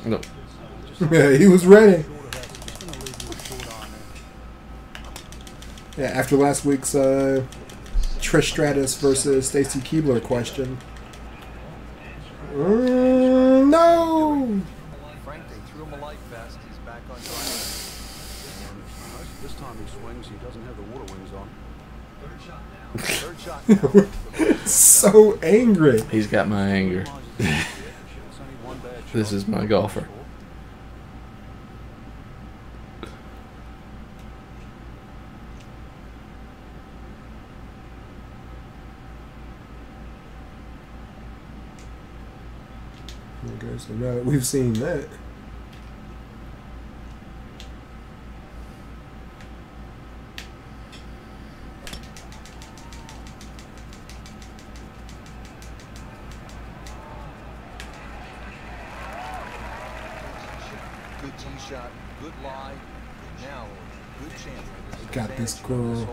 No. Yeah, he was ready. Yeah, after last week's Trish Stratus versus Stacy Keibler question. No! Frank, they threw him a light vest. He's back on track. This time he swings, he doesn't have the water wings on. Third shot now. So angry. He's got my anger. This is my golfer. Okay, so now that we've seen that. Good tee shot, good lie. Now, good chance. Got this girl.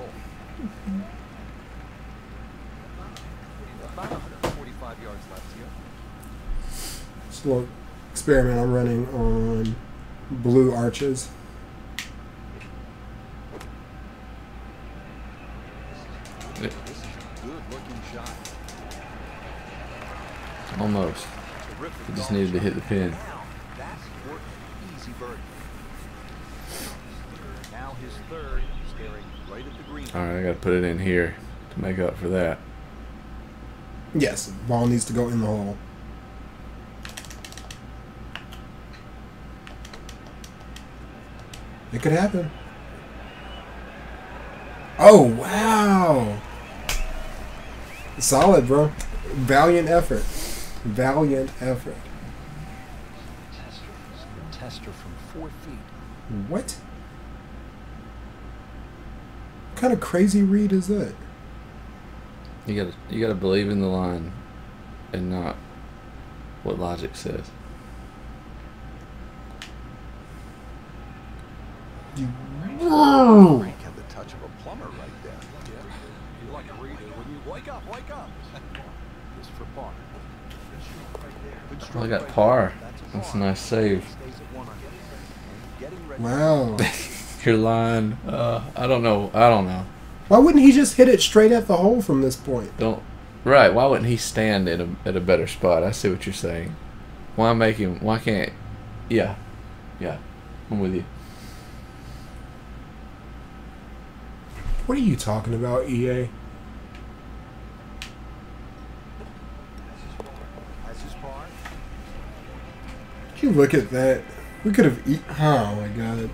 About 145 yards left here. It's a little experiment I'm running on blue arches. This is a good looking shot. Almost. Terrific. He just needed to hit the pin. Now, that's work. Easy birdie. Now his third, staring right at the green. Alright, I gotta put it in here to make up for that. Yes, the ball needs to go in the hole. It could happen. Oh, wow. Solid, bro. Valiant effort. Valiant effort. Tester from 4 feet. What? What kind of crazy read is that? You gotta believe in the line and not what logic says. Frank had the touch of a plumber right there. Yeah. You like a reader when you wake up, wake up. This for par. Well, I got par. That's a nice save. Wow. Your line, I don't know. I don't know. Why wouldn't he just hit it straight at the hole from this point? Right, why wouldn't he stand at a better spot? I see what you're saying. Why can't... Yeah, I'm with you. What are you talking about, EA? Did you look at that? We could have oh my god.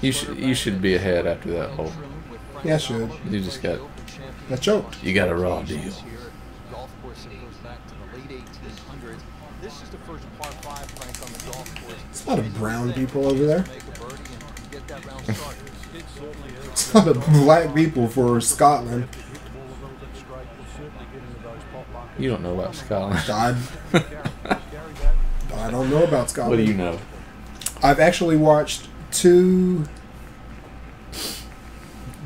You should be ahead after that hole. Yeah, I should. You just got... I choked. You got a raw deal. Golf course that goes back to the late 1800s. This is the first par 5 Frank on the golf course. It's a lot of brown people over there. Make a birdie and get that round started. It's a lot of black people for Scotland. You don't know about Scotland. I don't know about Scotland. What do you know? I've actually watched 2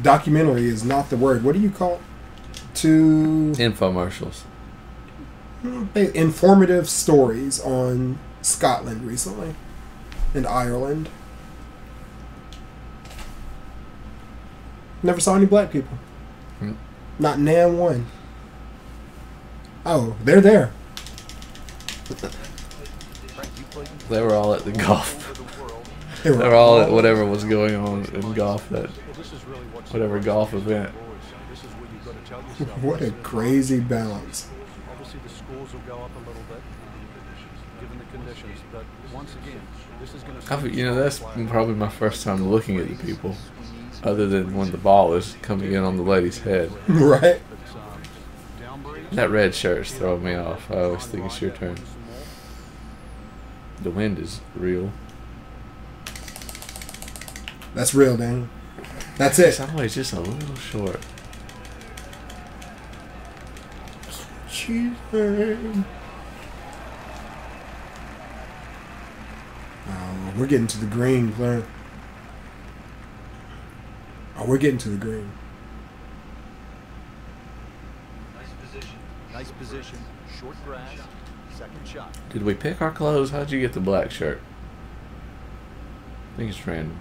documentary is not the word. What do you call it? 2 infomercials. Informative stories on Scotland recently and Ireland. Never saw any black people. Not nan one. Oh, they're there. They were all at the golf. They were all at whatever was going on in golf, whatever golf event. What a crazy balance. Obviously, the scores will go up a little bit, given the conditions. But once again, this is going to. You know, that's probably my first time looking at the people, other than when the ball is coming in on the lady's head. Right. That red shirt's throwing me off. I always think it's your turn. The wind is real. That's real, Danny. That's it. It's always just a little short. Oh, we're getting to the green, Claire. Oh, we're getting to the green. Nice position. Short grass. Second shot. Did we pick our clothes? How'd you get the black shirt? I think it's random.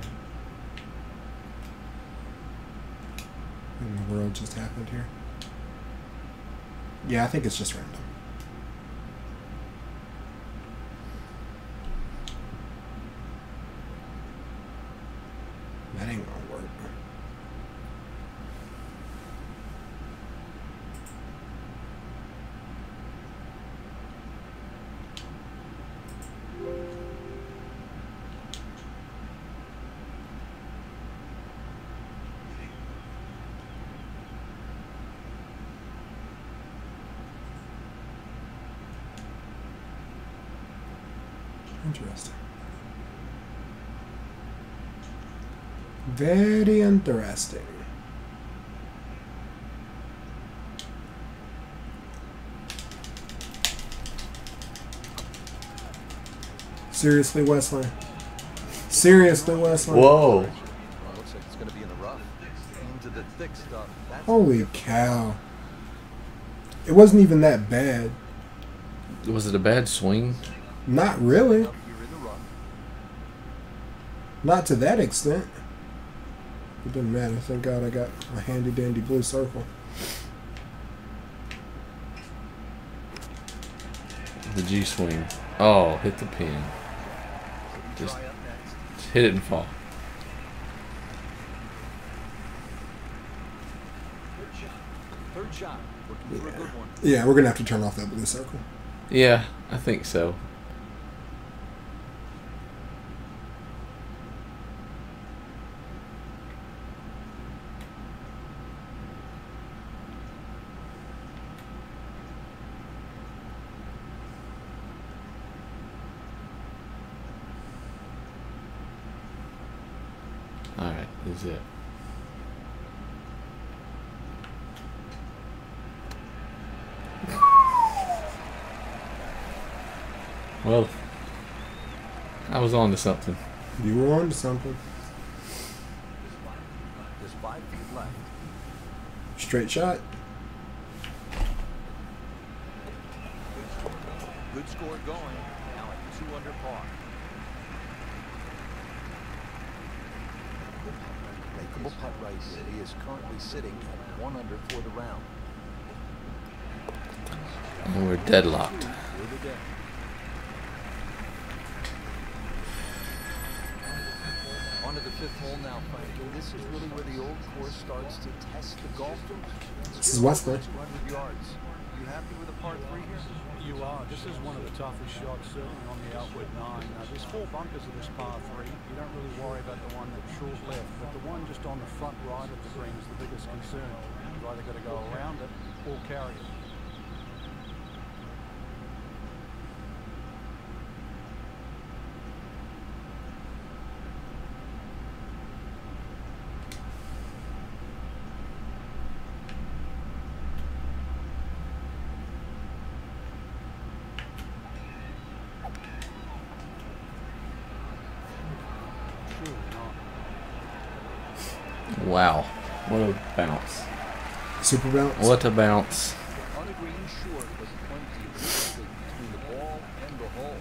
What in the world just happened here? Yeah, I think it's just random. That ain't gonna work. Interesting. Very interesting. Seriously, Wesley? Seriously, Wesley? Whoa. Looks like it's going to be in the rough. Into the thick stuff. That's Holy cow. It wasn't even that bad. Was it a bad swing? Not really. up here in the rough. Not to that extent. It doesn't matter. Thank God I got a handy dandy blue circle. The G swing. Oh, hit the pin. Just Try up next. hit it and fall. Third shot. Looking for a good one. Yeah, we're going to have to turn off that blue circle. Yeah, I think so. Alright, is it. Well, I was on to something. You were on to something. There's 5 feet left. Straight shot. Good score going. Now at 2 under par. Makeable putt right here. He is currently sitting at 1 under for the round. And we're deadlocked. For the day. On to the 5th hole now, Frankie. This is really where the old course starts to test the golfer. This is Wesley. 200 yards. You happy with a par 3 here? You are. This is one of the toughest shots, certainly on the outward 9. There's 4 bunkers of this par 3. You don't really worry about the one that's short left, but the one just on the front right of the green is the biggest concern. You've either got to go around it or carry it. Wow. What a bounce. Super bounce. What a bounce. On the green short was plenty of distance between the ball and the hole.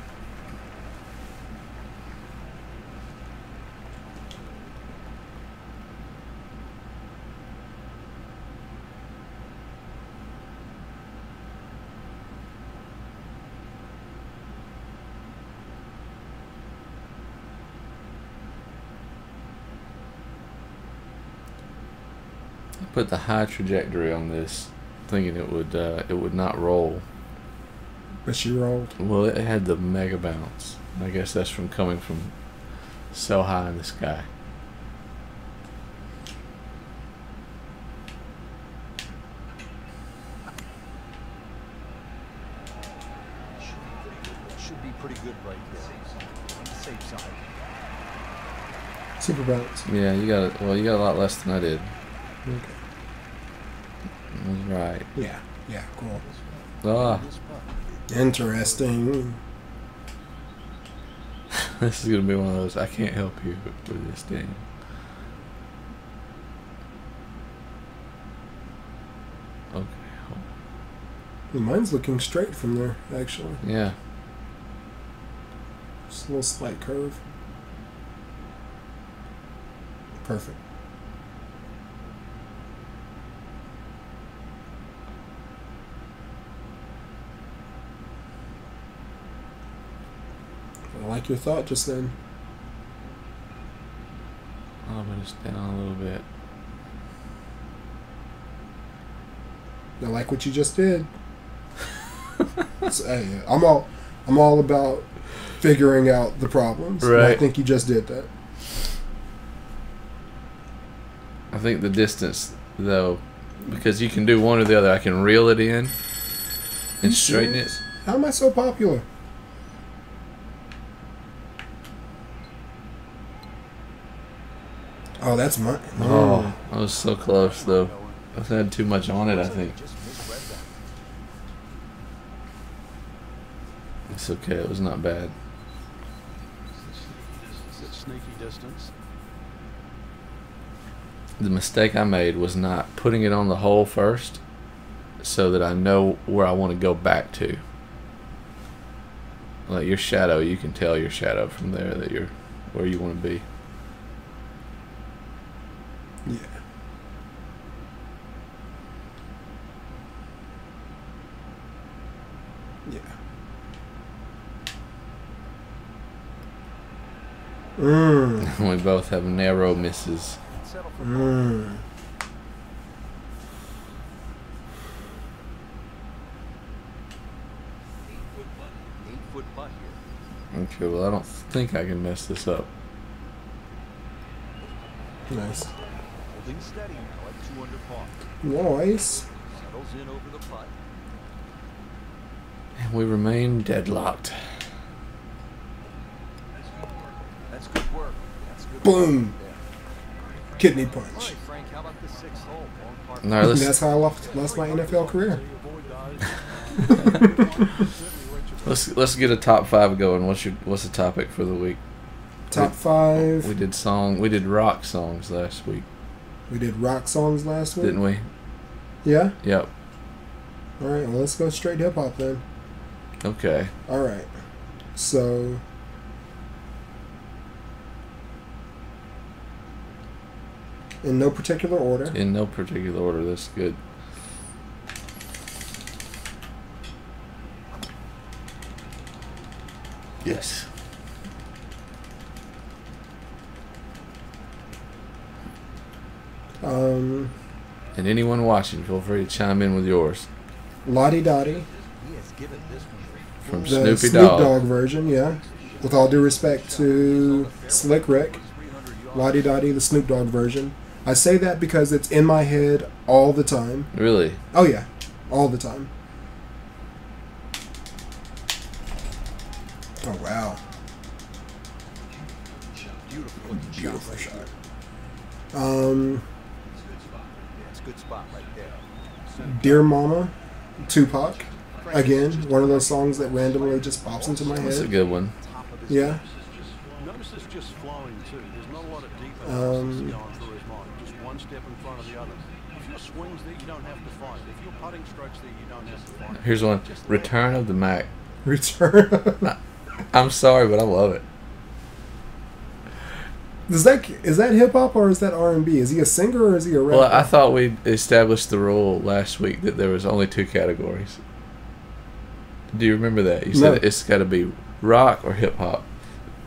I put the high trajectory on this, thinking it would not roll. But she rolled. Well, it had the mega bounce. I guess that's from coming from so high in the sky. Should be pretty good right there. On the safe side. Super bounce. Yeah, you got a lot less than I did. Okay. That's right. Yeah. Yeah, cool. Ah, This putt. Interesting. this is gonna be one of those I can't help you with this game. Okay. Mine's looking straight from there, actually. Yeah. Just a little slight curve. Perfect. I like your thought just then. Oh, but it's down a little bit. I like what you just did. Hey, I'm all about figuring out the problems. Right. And I think you just did that. I think the distance, though, because you can do one or the other. I can reel it in and straighten it. How am I so popular? Oh, that's mine. Oh, I was so close, though. I had too much on it, I think. Just misread that. It's okay. It was not bad. It's a sneaky distance. The mistake I made was not putting it on the hole first so that I know where I want to go back to. Like your shadow, you can tell your shadow from there that you're where you want to be. Yeah. Yeah. We both have narrow misses. Settle for 8-foot putt here. Okay, well, I don't think I can mess this up. Nice. Holding steady now at 2 under par. Nice. Settles in over the putt. And we remain deadlocked. That's good work. That's good Boom. work there. Kidney All punch. right, Frank, how about the 6th hole? Long par All right, let's That's how I lost my NFL career. let's get a top 5 going. What's the topic for the week? Top 5. We did rock songs last week, We did rock songs last week. didn't we? Yeah? Yep. All right, well, let's go straight hip hop then. Okay. All right. So, in no particular order. In no particular order. That's good. Yes. And anyone watching, feel free to chime in with yours. Lottie Dottie, He has given this one From the Snoopy Snoop Dogg. Dogg version, yeah. With all due respect to Slick Rick, Lottie Dottie, the Snoop Dogg version. I say that because it's in my head all the time. Really? Oh yeah, all the time. Oh wow, beautiful looking beautiful shot. shot. It's a good spot right there. Dear Mama, Tupac. Again, one of those songs that randomly just pops into my That's a head. good one. Top of his Yeah. Notice it's just flowing too. There's not a lot of deep analysis going through his mind. Just one step in front of the other. If your swing's there, you don't have to find it. If your putting stroke's there, you don't have to find it. Here's one. Return of the Mac. Return. I'm sorry, but I love it. Is that hip hop or is that R&B? Is he a singer or is he a rapper? Well, I thought we established the rule last week that there was only 2 categories. Do you remember that? You said No. it's got to be rock or hip hop.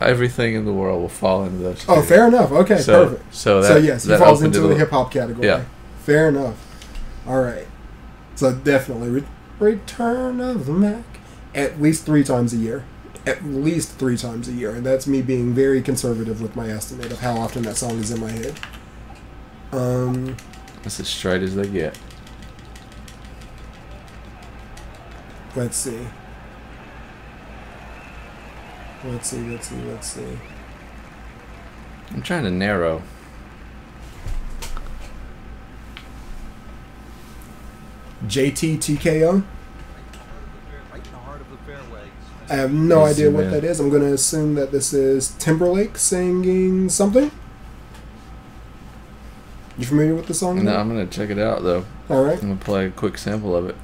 Everything in the world will fall into those 2. Oh, fair enough. Okay, So- perfect. so So that- yes, he that falls opened into it the up. hip hop category. Yeah. Fair enough. All right. So definitely Return of the Mac at least 3 times a year. At least 3 times a year, and that's me being very conservative with my estimate of how often that song is in my head. That's as straight as they get. Let's see. Let's see. I'm trying to narrow. JT TKO. right in the heart of the fairway. I have no Let's idea zoom what in. that is. I'm going to assume that this is Timberlake singing something. You familiar with the song? No, I'm gonna check it out though. All right. I'm gonna play a quick sample of it.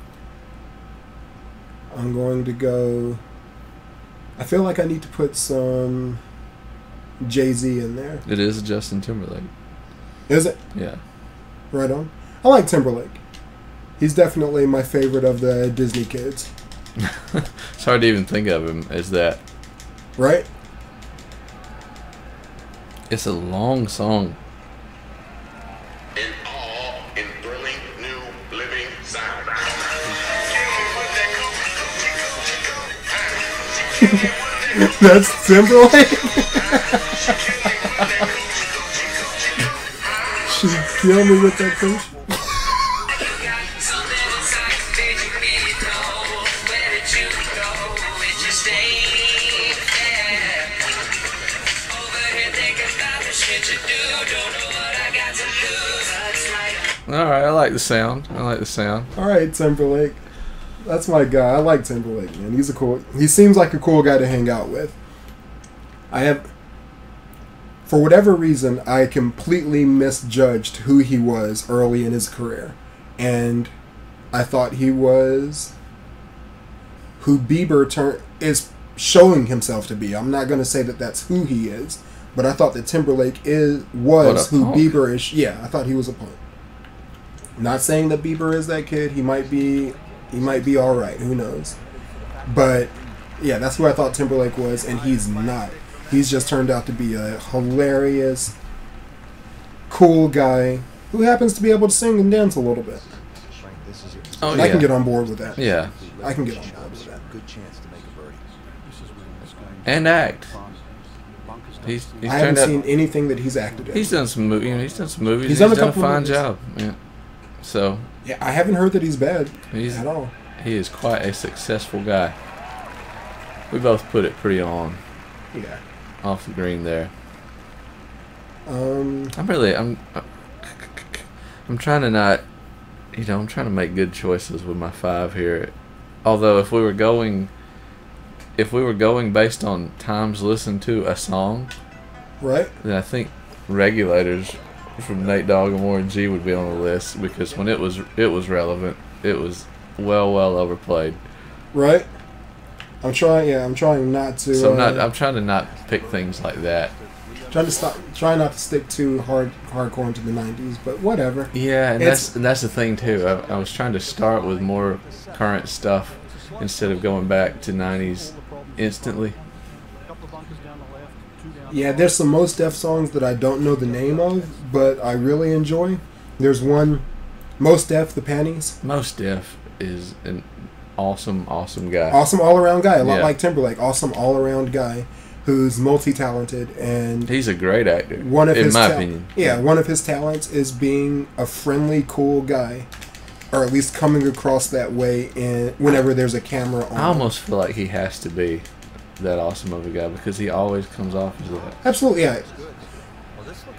I'm going to go... I feel like I need to put some Jay-Z in there. It is Justin Timberlake. Is it? Yeah. Right on. I like Timberlake. He's definitely my favorite of the Disney kids. It's hard to even think of him as that. Right? It's a long song. In awe, in thrilling, new, living sound. That's Timberlake? She kill me with that coach. Alright, I like the sound. I like the sound. Alright, Timberlake. That's my guy. I like Timberlake, man. He seems like a cool guy to hang out with. For whatever reason, I completely misjudged who he was early in his career. And I thought he was who Bieber is showing himself to be. I'm not going to say that that's who he is, but I thought that Timberlake was who punk. Bieber is. Yeah, I thought he was a punk. Not saying that Bieber is that kid. He might be all right. Who knows? But yeah, that's who I thought Timberlake was, and he's not. He's just turned out to be a hilarious, cool guy who happens to be able to sing and dance a little bit. Oh, And I can get on board with that. Yeah. I can get on board with that. Good chance to make a birdie. And act. He's I haven't turned out, seen anything that he's acted in. He's done some movies. He's done some movies. He's He's done a done a couple of fine movies. job. Yeah. So Yeah, I haven't heard that he's bad he's at all. he is quite a successful guy. We both put it pretty on Yeah. off the green there. Um. I'm trying to not, I'm trying to make good choices with my 5 here. Although if we were going based on times listened to a song, Right. then I think Regulators from Nate Dogg and Warren G would be on the list, because when it was relevant, it was well overplayed. Right. I'm trying not to. So I'm trying to not pick things like that. Try not to stick too hardcore into the '90s, but whatever. Yeah, and It's- that's the thing too. I was trying to start with more current stuff instead of going back to '90s instantly. Yeah, there's some Mos Def songs that I don't know the name of, but I really enjoy. There's one, Mos Def, The Panties. Mos Def is an awesome guy. Awesome all-around guy, a lot Yeah. like Timberlake. Awesome all-around guy who's multi-talented, and He's a great actor, one of in his my opinion. Yeah, one of his talents is being a friendly, cool guy, or at least coming across that way whenever there's a camera on. I almost feel like he has to be that awesome of a guy, because he always comes off as that. Absolutely, yeah.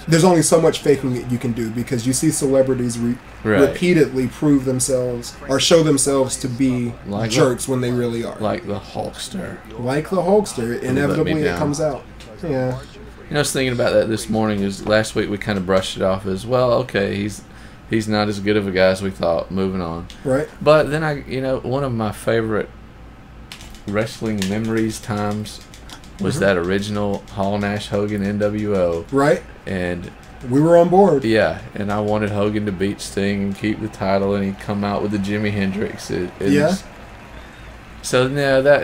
There's only so much faking that you can do, because you see celebrities Right. repeatedly prove themselves or show themselves to be Like jerks when they really are. Like the Hulkster. Like the Hulkster, inevitably it down. comes out. Yeah. I was thinking about that this morning. Is last week we kind of brushed it off as, well, okay, he's not as good of a guy as we thought. Moving on. Right. But then one of my favorite wrestling memories times was that original Hall Nash Hogan NWO, Right. and We were on board. yeah, and I wanted Hogan to beat Sting and keep the title, and he'd come out with the Jimi Hendrix. Yeah. So now that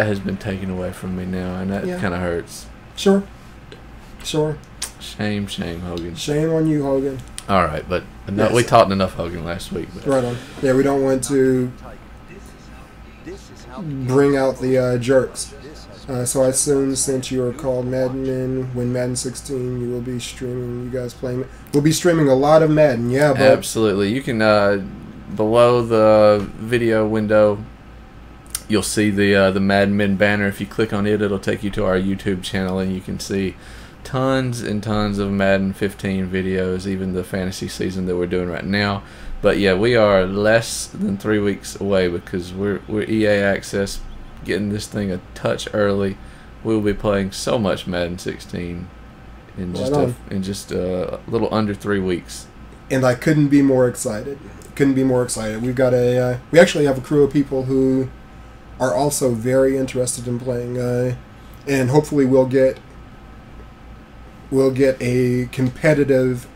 has been taken away from me now, and that Yeah. kind of hurts. Sure. Shame, Hogan. Shame on you, Hogan. All right, but no, Yes. we talked enough Hogan last week. But Right on. Yeah, we don't want to bring out the jerks. So I assume, since you are called Madden Men, when Madden 16, you will be streaming. You guys playing? We'll be streaming a lot of Madden. Yeah, but absolutely, you can below the video window, you'll see the Madden Men banner. If you click on it, it'll take you to our YouTube channel, and you can see tons and tons of Madden 15 videos, even the fantasy season that we're doing right now. But yeah, we are less than 3 weeks away, because we're EA Access, getting this thing a touch early. We'll be playing so much Madden 16 in just a little under 3 weeks. and I couldn't be more excited. We've got we actually have a crew of people who are also very interested in playing, and hopefully we'll get a competitive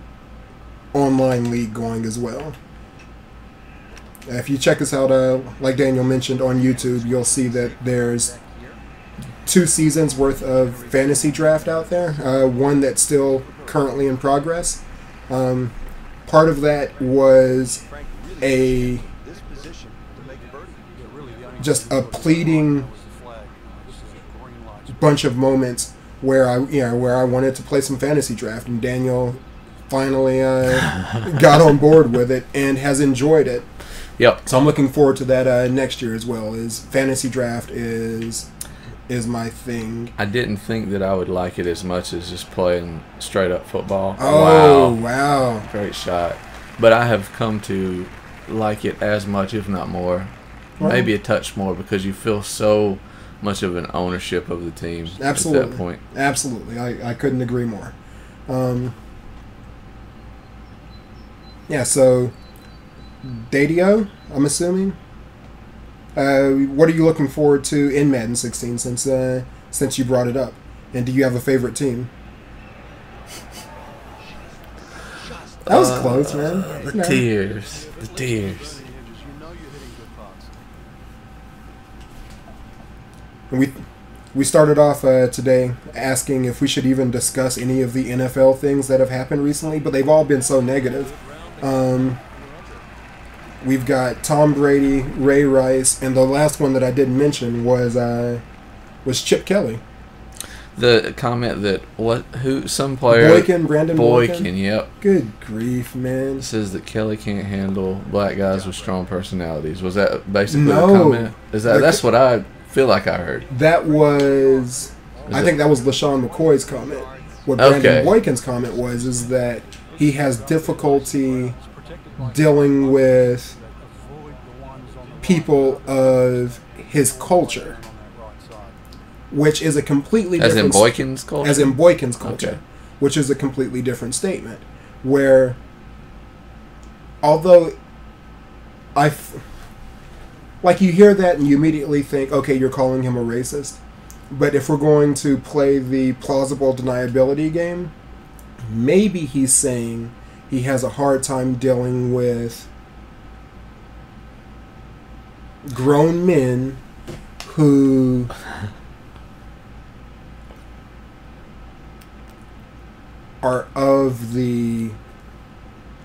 online league going as well. If you check us out, like Daniel mentioned, on YouTube, you'll see that there's 2 seasons worth of fantasy draft out there. One that's still currently in progress. Part of that was just a pleading bunch of moments where I wanted to play some fantasy draft, and Daniel finally got on board with it and has enjoyed it. Yep. So I'm looking forward to that next year as well. Is fantasy draft is my thing. I didn't think that I would like it as much as just playing straight up football. Oh, wow. Great shot. But I have come to like it as much, if not more. Well, maybe a touch more, because you feel so much of an ownership of the team absolutely. at that point. Absolutely. I couldn't agree more. Yeah, so Dadio, I'm assuming. What are you looking forward to in Madden 16 since you brought it up? And do you have a favorite team? That was close, man. The tears. The tears. And we started off today asking if we should even discuss any of the NFL things that have happened recently, but they've all been so negative. We've got Tom Brady, Ray Rice, and the last one that I didn't mention was Chip Kelly. The comment that some player Brandon Boykin, yep. Good grief, man. Says that Kelly can't handle black guys with strong personalities. Was that basically No. the comment? That's what I feel like I heard. That was I think that was LaShawn McCoy's comment. What Brandon Boykin's comment is that he has difficulty dealing with people of his culture, which is a completely different... As in Boykin's culture? As in Boykin's culture, okay. Which is a completely different statement, where although like you hear that and you immediately think, okay, you're calling him a racist, but if we're going to play the plausible deniability game, maybe he's saying he has a hard time dealing with grown men who are of the...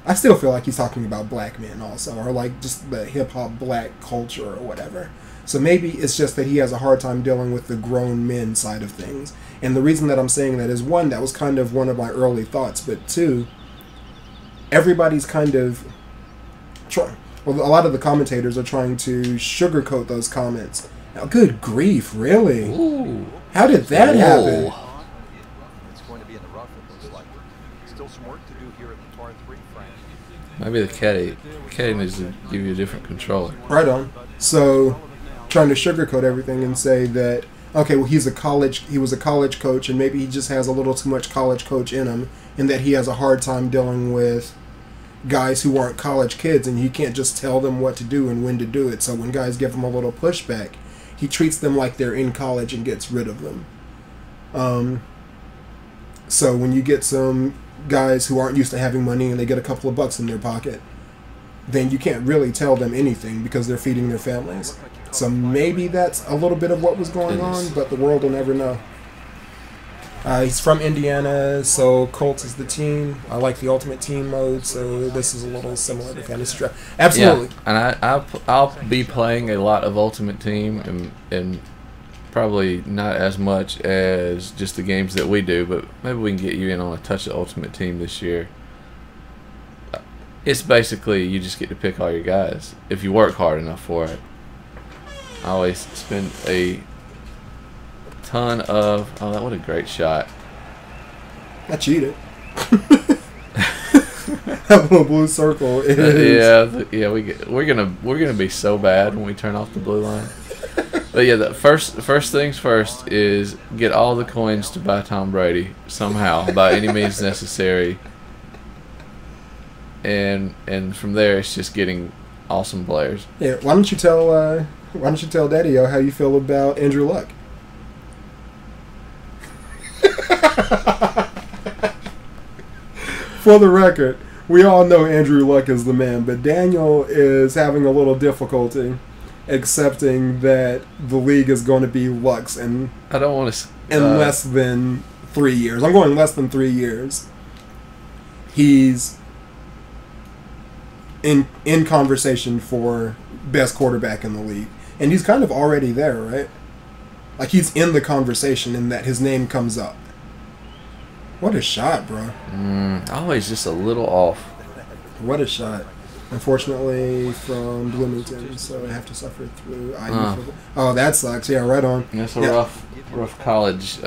I still feel like he's talking about black men also, or like just the hip-hop black culture or whatever. So maybe it's just that he has a hard time dealing with the grown men side of things. And the reason that I'm saying that is, one, that was kind of one of my early thoughts, but two, everybody's kind of a lot of the commentators are trying to sugarcoat those comments. Now, good grief, really? Ooh. How did that happen? It's going to be in the rough, it looks like. Still some work to do here at the par 3, Frank. Maybe the caddy needs to give you a different controller. Right on. So, trying to sugarcoat everything and say that, okay, well, he was a college coach, and maybe he just has a little too much college coach in him, and that he has a hard time dealing with guys who aren't college kids, and he can't just tell them what to do and when to do it. So when guys give him a little pushback, he treats them like they're in college and gets rid of them. So when you get some guys who aren't used to having money and they get a couple of bucks in their pocket, then you can't really tell them anything because they're feeding their families. So maybe that's a little bit of what was going on, but the world will never know. He's from Indiana, so Colts is the team. I like the Ultimate Team mode, so this is a little similar to Fantasy Draft. Absolutely. Yeah, and I'll be playing a lot of Ultimate Team, and probably not as much as just the games that we do, but maybe we can get you in on a touch of Ultimate Team this year. It's basically you just get to pick all your guys if you work hard enough for it. I always spend a ton of... Oh, what a great shot. I cheated. That little blue circle is... Yeah, we're gonna be so bad when we turn off the blue line. But yeah, the first things first is get all the coins to buy Tom Brady somehow by any means necessary. And from there it's just getting awesome players. Yeah, why don't you tell Why don't you tell Daddy-O how you feel about Andrew Luck? For the record, we all know Andrew Luck is the man, but Daniel is having a little difficulty accepting that the league is going to be Luck's in I don't want to. less than 3 years. I'm going less than 3 years. He's in conversation for best quarterback in the league. And he's kind of already there, right? Like, he's in the conversation in that his name comes up. What a shot, bro. Always just a little off. What a shot. Unfortunately, from Bloomington, so I have to suffer through IU football. Oh, that sucks. Yeah, right on. That's a Yeah. rough college.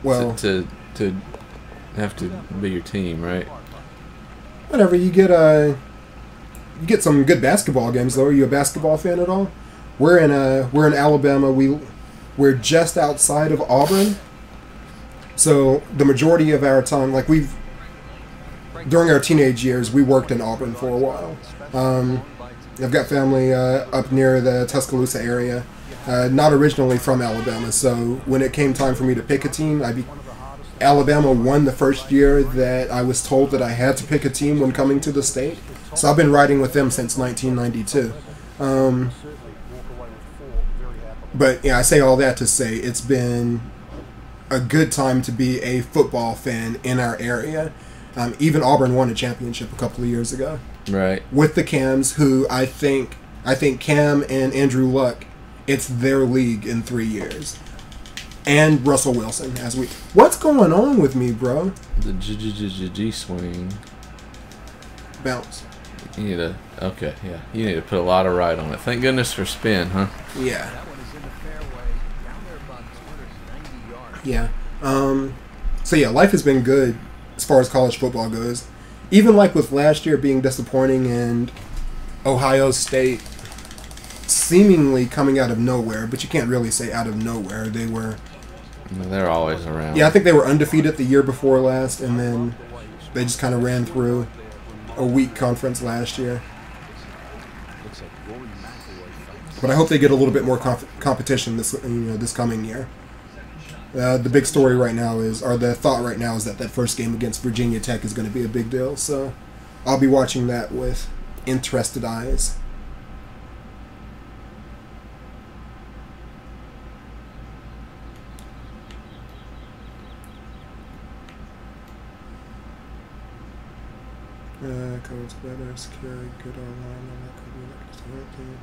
Well, to have to be your team, right? whatever. You get some good basketball games though. Are you a basketball fan at all? We're in Alabama. We're just outside of Auburn. So the majority of our time, like during our teenage years, we worked in Auburn for a while. I've got family up near the Tuscaloosa area. Not originally from Alabama, so when it came time for me to pick a team, Alabama won the first year that I was told that I had to pick a team when coming to the state. So I've been riding with them since 1992. But yeah, I say all that to say it's been a good time to be a football fan in our area. Even Auburn won a championship a couple of years ago. Right. With the Cams, who I think Cam and Andrew Luck, it's their league in 3 years. And Russell Wilson, what's going on with me, bro? The G swing. Bounce. You need to, okay, yeah. You need to put a lot of ride on it. Thank goodness for spin, huh? Yeah. Yeah. So yeah, life has been good as far as college football goes. Even like with last year being disappointing and Ohio State seemingly coming out of nowhere, but you can't really say out of nowhere. They're always around. Yeah, I think they were undefeated the year before last, and then they just kind of ran through a weak conference last year. But I hope they get a little bit more competition this coming year. The big story right now is that first game against Virginia Tech is going to be a big deal. So I'll be watching that with interested eyes. Codes better, secure, good online, and that could be next to everything.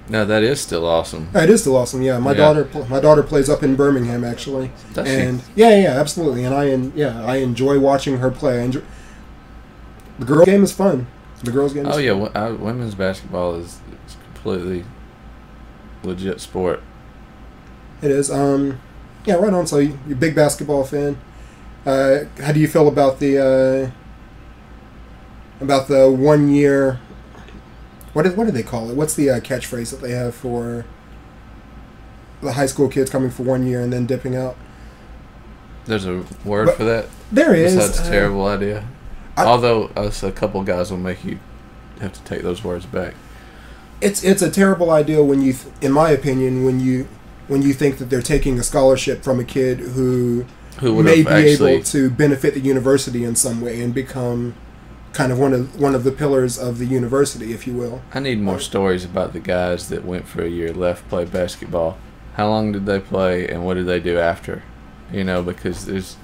No, that is still awesome. It is still awesome. Yeah, my daughter plays up in Birmingham actually, Does and she? yeah, absolutely. And I enjoy watching her play. The girl game is fun. The girls game. Women's basketball is completely legit sport. It is. Yeah, right on. So you're a big basketball fan. How do you feel about the 1 year? What do they call it? What's the catchphrase that they have for the high school kids coming for 1 year and then dipping out? There's a word for that? There is. That's a terrible idea. Although a couple guys will make you have to take those words back. It's a terrible idea in my opinion, when you think that they're taking a scholarship from a kid who may be able to benefit the university in some way and become kind of one of the pillars of the university, if you will. I need more stories about the guys that went for a year, left, played basketball. How long did they play, and what did they do after? Because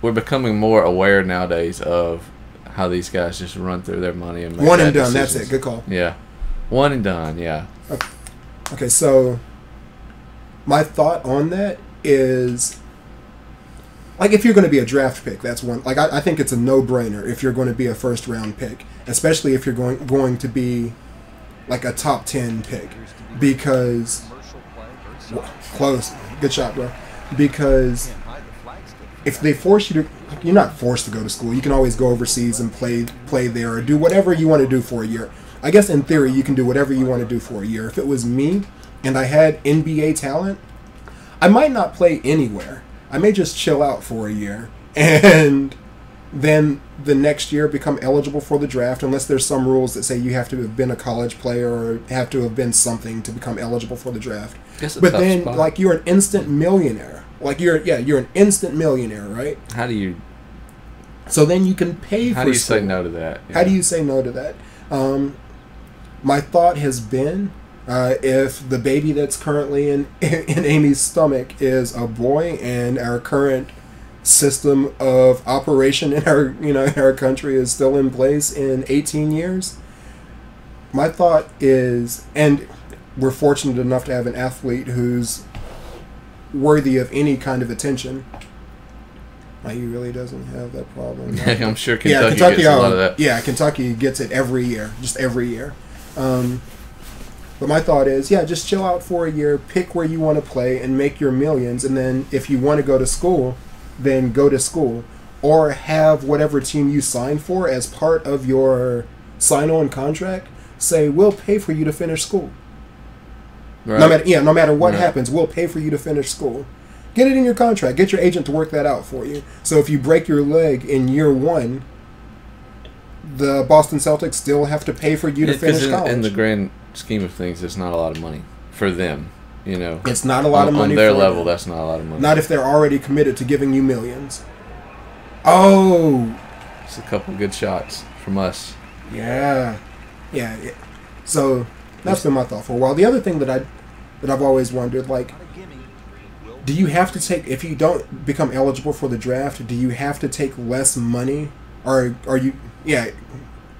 we're becoming more aware nowadays of how these guys just run through their money and make one and done. decisions. That's it. Good call. Yeah, one and done. Yeah. Okay, so my thought on that is, like, if you're going to be a draft pick, that's one. Like, I think it's a no-brainer if you're going to be a first-round pick, especially if you're going to be like a top 10 pick, because close, good shot, bro. Because if they force you to, you're not forced to go to school. You can always go overseas and play there or do whatever you want to do for a year. I guess in theory you can do whatever you want to do for a year. If it was me and I had NBA talent, I might not play anywhere, I may just chill out for a year and then the next year become eligible for the draft, unless there's some rules that say you have to have been a college player or have to have been something to become eligible for the draft. But then, spot. like, you're an instant millionaire. Like, you're an instant millionaire, right? How do you... So then you can pay for How do you school. say no to that? How do you say no to that? My thought has been, if the baby that's currently in Amy's stomach is a boy, and our current system of operation in our country is still in place in 18 years, my thought is, and we're fortunate enough to have an athlete who's worthy of any kind of attention. He really doesn't have that problem. I'm sure Kentucky gets a lot of that. Yeah, Kentucky gets it every year, just every year. But my thought is, just chill out for a year, pick where you want to play, and make your millions. And then if you want to go to school, then go to school. Or have whatever team you sign for as part of your sign-on contract say, we'll pay for you to finish school. Right. No matter what happens, we'll pay for you to finish school. Get it in your contract. Get your agent to work that out for you. So if you break your leg in year 1, the Boston Celtics still have to pay for you to finish college. In the grand scheme of things, it's not a lot of money for them. It's not a lot of money on their for level. them. That's not a lot of money. Not if they're already committed to giving you millions. Oh, it's a couple good shots from us. Yeah. So that's been my thought for a while. The other thing that I've always wondered, like, do you have to take, if you don't become eligible for the draft, do you have to take less money, or are you?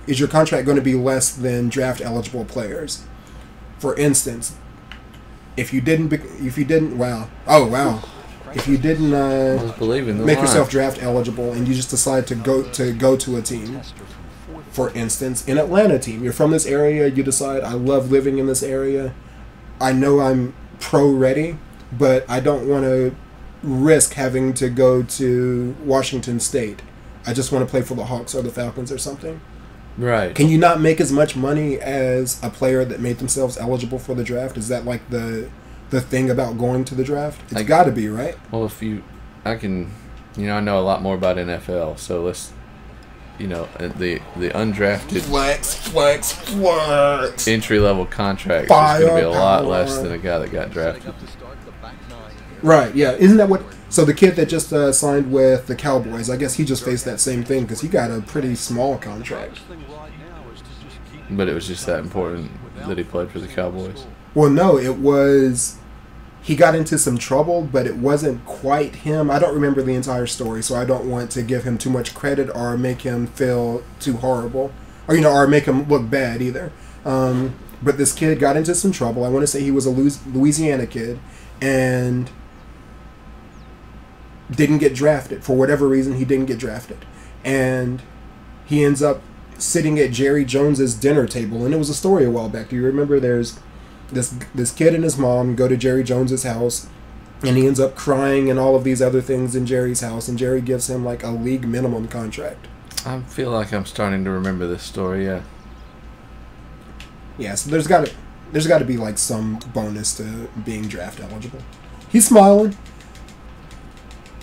Is your contract going to be less than draft eligible players? For instance, if you didn't make yourself draft eligible and you just decide to go to a team, for instance, an Atlanta team, you're from this area, you decide, I love living in this area, I know I'm pro ready, but I don't want to risk having to go to Washington State. I just want to play for the Hawks or the Falcons or something. Right. Can you not make as much money as a player that made themselves eligible for the draft? Is that like the thing about going to the draft? It's got to be, right? Well, I know a lot more about NFL, so let's, the undrafted flex entry-level contract is going to be a lot less than a guy that got drafted. Right, yeah. Isn't that what... So the kid that just signed with the Cowboys, I guess he just faced that same thing because he got a pretty small contract. But it was just that important that he played for the Cowboys. Well, no, it was... He got into some trouble, but it wasn't quite him. I don't remember the entire story, so I don't want to give him too much credit or make him feel too horrible. Or make him look bad either. But this kid got into some trouble. I want to say he was a Louisiana kid, and didn't get drafted. For whatever reason, he didn't get drafted. And he ends up sitting at Jerry Jones's dinner table. And it was a story a while back. Do you remember? There's this kid and his mom go to Jerry Jones's house, and he ends up crying and all of these other things in Jerry's house. And Jerry gives him like a league minimum contract. I feel like I'm starting to remember this story, yeah. Yeah, so there's got to be like some bonus to being draft eligible. He's smiling.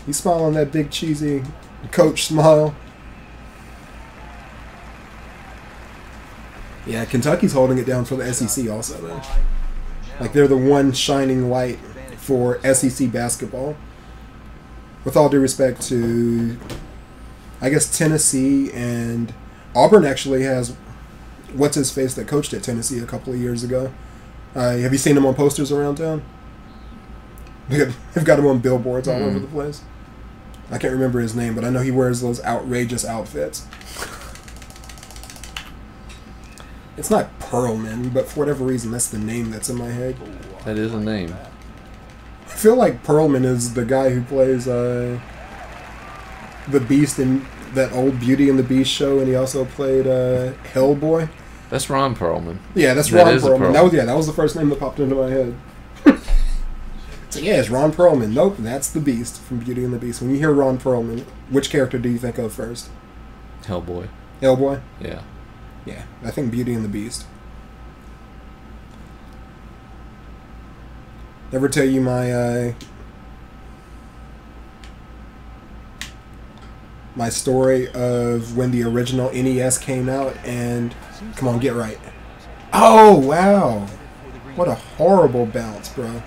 He's smiling that big cheesy coach smile. Yeah, Kentucky's holding it down for the SEC also, though. Like, they're the one shining light for SEC basketball. With all due respect to, I guess, Tennessee, and Auburn actually has what's-his-face that coached at Tennessee a couple of years ago. Have you seen him on posters around town? They've got him on billboards all over the place. I can't remember his name, but I know he wears those outrageous outfits. It's not Perlman, but for whatever reason, that's the name that's in my head. That is a name. I feel like Perlman is the guy who plays the Beast in that old Beauty and the Beast show, and he also played Hellboy. That's Ron Perlman. Yeah, that's Ron Perlman. That was the first name that popped into my head. So yeah, it's Ron Perlman. Nope, that's the Beast from Beauty and the Beast. When you hear Ron Perlman, which character do you think of first? Hellboy. Hellboy? Yeah. Yeah, I think Beauty and the Beast. Ever tell you my my story of when the original NES came out, and come on, get right. Oh, wow. What a horrible bounce, bro.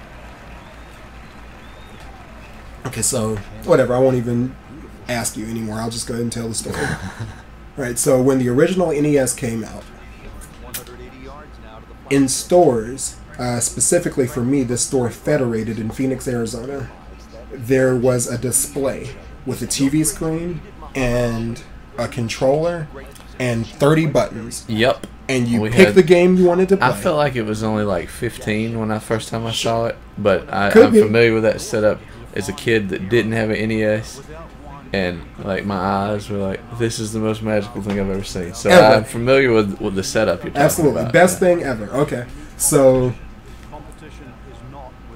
Okay, so, whatever. I won't even ask you anymore. I'll just go ahead and tell the story. Right, so when the original NES came out, in stores, specifically for me, this store Federated in Phoenix, Arizona, there was a display with a TV screen and a controller and 30 buttons. Yep. And you pick the game you wanted to play. I felt like it was only like 15 when I first time I saw it, but I'm familiar with that setup as a kid that didn't have an NES, and like my eyes were like, this is the most magical thing I've ever seen. So I'm familiar with the setup you're talking about. Best thing ever. Okay, so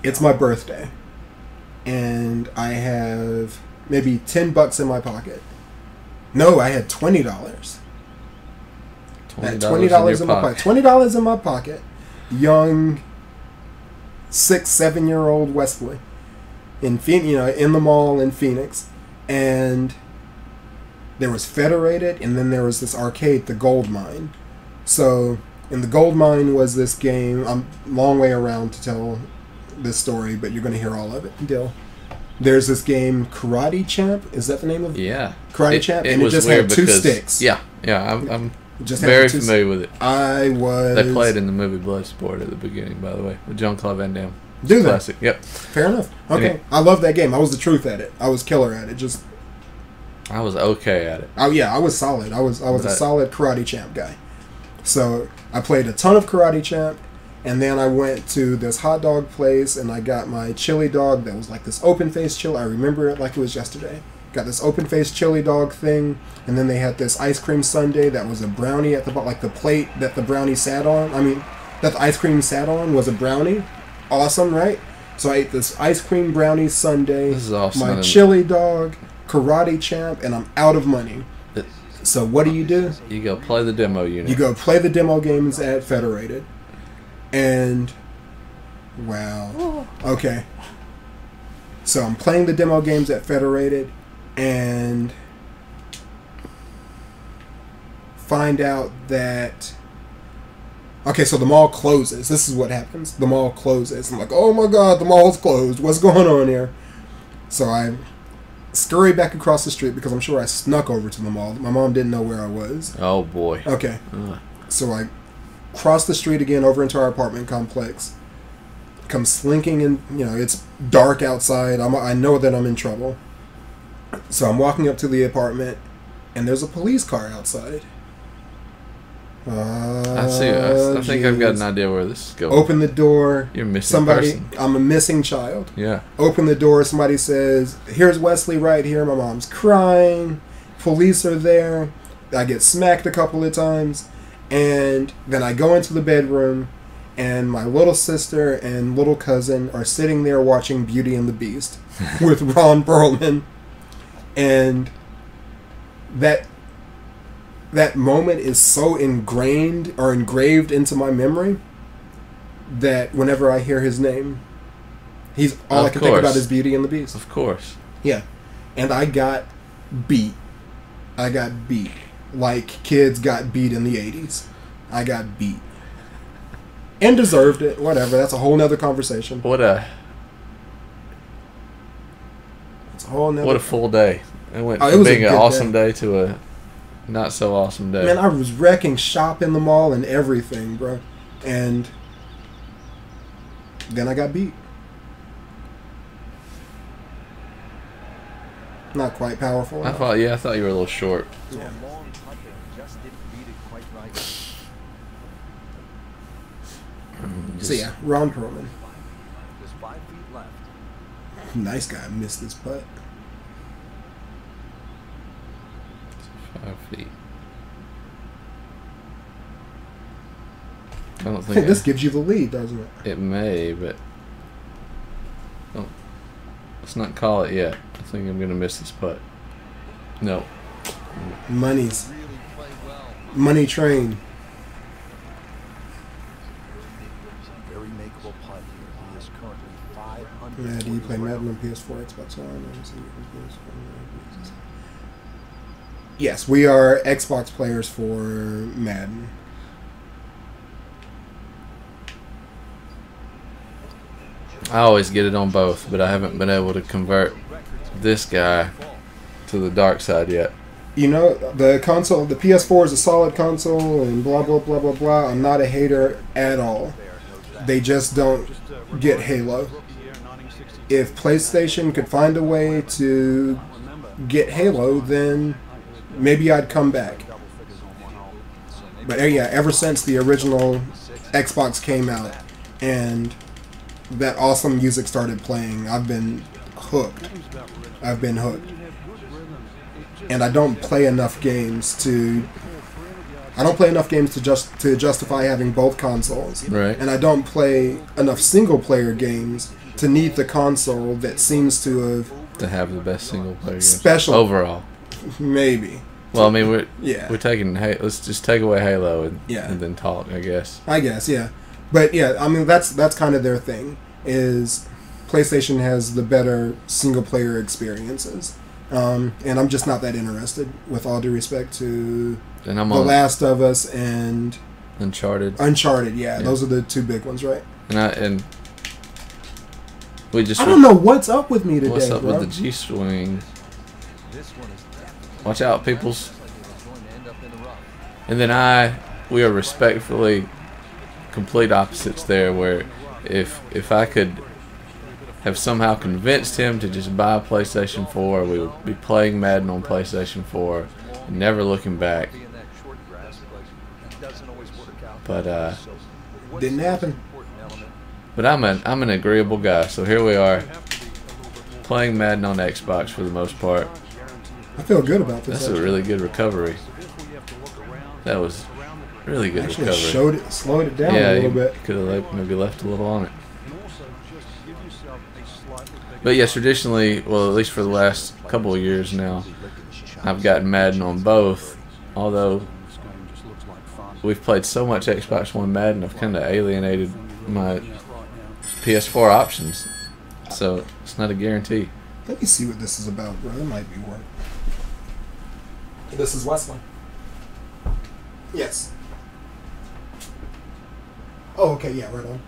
it's my birthday, and I have maybe $10 in my pocket. No, I had $20. $20 in my pocket. $20 in my pocket. Young 6-7-year-old Wesley in the mall in Phoenix, and there was Federated, and then there was this arcade, the Gold Mine. So, in the Gold Mine was this game. I'm a long way around to tell this story, but you're going to hear all of it. There's this game, Karate Champ. Is that the name of it? Yeah. Karate Champ, and it just had two sticks. Yeah, I'm very familiar with it. They played in the movie Bloodsport at the beginning, by the way, with Jean-Claude Van Damme. Do that? Classic. Yep. Fair enough. Okay. I love that game. I was the truth at it. I was killer at it. I was okay at it. Oh yeah, I was solid. I was a solid Karate Champ guy. So I played a ton of Karate Champ, and then I went to this hot dog place, and I got my chili dog that was like this open-faced chili. I remember it like it was yesterday. Got this open-faced chili dog thing, and then they had this ice cream sundae that was a brownie at the bottom, like the plate that the brownie sat on. That the ice cream sat on was a brownie. Awesome, right? So I ate this ice cream brownie sundae. This is awesome. My chili dog, Karate Champ, and I'm out of money. So what do? You go play the demo unit. You go play the demo games at Federated. And wow. Okay. So I'm playing the demo games at Federated, and find out that so the mall closes. This is what happens. The mall closes. I'm like, oh my god, the mall's closed. What's going on here? So I scurry back across the street because I'm sure I snuck over to the mall. My mom didn't know where I was. Oh boy. Okay. So I cross the street again over into our apartment complex. Come slinking in. It's dark outside. I know that I'm in trouble. So I'm walking up to the apartment, and there's a police car outside. I see. I think I've got an idea where this is going. Open the door. You're missing person. I'm a missing child. Yeah. Open the door. Somebody says, "Here's Wesley right here." My mom's crying. Police are there. I get smacked a couple of times, and then I go into the bedroom, and my little sister and little cousin are sitting there watching Beauty and the Beast with Ron Perlman, and that moment is so engraved into my memory that whenever I hear his name, he's all I can think about is Beauty and the Beast. Of course. Yeah. And I got beat. Like kids got beat in the 80s. I got beat. And deserved it. Whatever. That's a whole nother conversation. What a full day. It went from being an awesome day to a not so awesome day. Man, I was wrecking shop in the mall and everything, bro. And then I got beat. Not quite powerful. I thought you were a little short. Yeah. So yeah, Ron Perlman. Just 5 feet left. Nice guy. Missed this putt. 5 feet. I don't think this gives you the lead, doesn't it? It may, but let's not call it yet. I think I'm gonna miss this putt. No. Money train. Very makeable putt here. He is currently 500. Yeah, do you play Madden on PS4, Xbox One? Yes, we are Xbox players for Madden. I always get it on both, but I haven't been able to convert this guy to the dark side yet. You know, the console, the PS4 is a solid console, and blah blah blah blah blah. I'm not a hater at all. They just don't get Halo. If PlayStation could find a way to get Halo, then maybe I'd come back. But yeah, ever since the original Xbox came out and that awesome music started playing, I've been hooked. I've been hooked. And I don't play enough games to justify having both consoles. Right. And I don't play enough single player games to need the console that seems to have the best single player games. Special overall. Maybe. Well, I mean, we're taking. Let's just take away Halo and then talk. I guess. Yeah. But yeah, I mean that's kind of their thing. Is PlayStation has the better single player experiences, and I'm just not that interested. With all due respect to The Last of Us and Uncharted. Yeah, those are the two big ones, right? And we just. I don't know what's up with me today. What's up bro? with the G-swing? Watch out, peoples. And then we are respectfully complete opposites there, where if I could have somehow convinced him to just buy a PlayStation 4, we would be playing Madden on PlayStation 4, never looking back. But didn't happen. But I'm an agreeable guy, so here we are, playing Madden on Xbox for the most part. I feel good about this. That's a really good recovery. That was really good recovery. Slowed it down a little bit. Could have maybe left a little on it. But yes, traditionally, well, at least for the last couple of years now, I've gotten Madden on both. Although we've played so much Xbox One Madden, I've kind of alienated my PS4 options. So it's not a guarantee. Let me see what this is about, bro. It might be work. This is Wesley. Yes. Oh, okay, yeah, right on.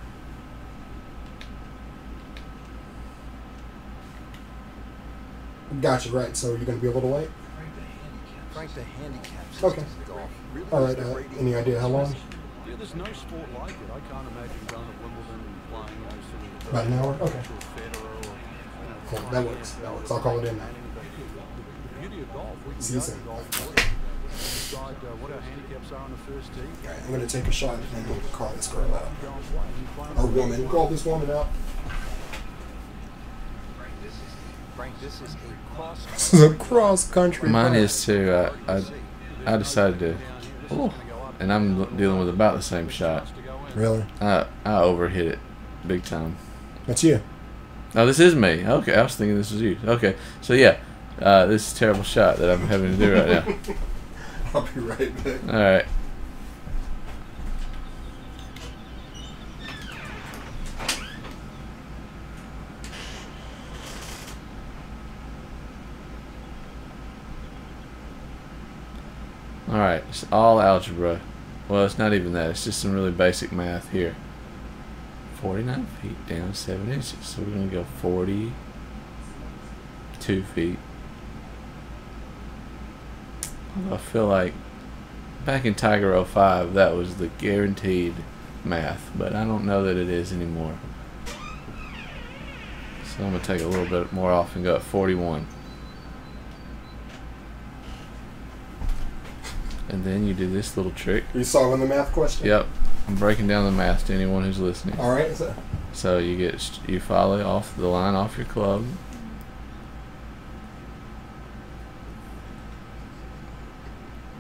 Gotcha, right. So you're going to be a little late? Frank, the handicap Okay. All right, any idea how long? Yeah, there's no sport like it. I can't imagine going to Wimbledon and playing, sort of About an hour? Okay. Federer or, Cool. That works. I'll call it in now. the beauty of golf, we can See go you to soon. golf, decide what our handicaps are on the first tee, All right, I'm going to take a shot and then call this girl out. go and play. You play on Or woman. Call this woman out. Frank, this is a cross. This is a cross-country. Mine ride. is too. I decided to. Oh, and I'm dealing with about the same shot. Really? I overhit it big time. That's you. Oh, this is me. Okay, I was thinking this was you. Okay, so yeah, this is a terrible shot that I'm having to do right now. I'll be right back. All right. All right, it's all algebra. Well, it's not even that. It's just some really basic math here. 49 feet down 7 inches. So we're going to go 42 feet. I feel like back in Tiger 05, that was the guaranteed math, but I don't know that it is anymore. So I'm going to take a little bit more off and go at 41. And then you do this little trick. Are you solving the math question? Yep. I'm breaking down the math to anyone who's listening. All right. So you follow off the line off your club.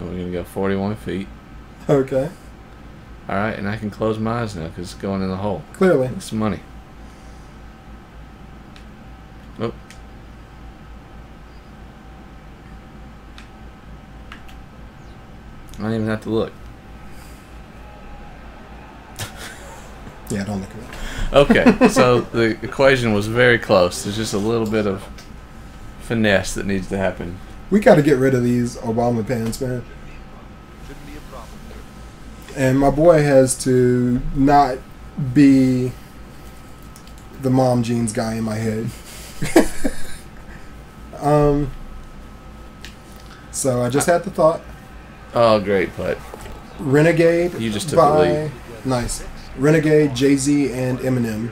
And we're going to go 41 feet. Okay. All right, and I can close my eyes now because it's going in the hole. Clearly. It's money. Oh. I don't even have to look. Yeah, don't look at it. Okay, so the equation was very close. There's just a little bit of finesse that needs to happen. We got to get rid of these Obama pants, man. Shouldn't be a problem. And my boy has to not be the mom jeans guy in my head. So I just had the thought. Oh, great putt. Renegade. You just took the lead. Nice. Renegade, Jay-Z, and Eminem.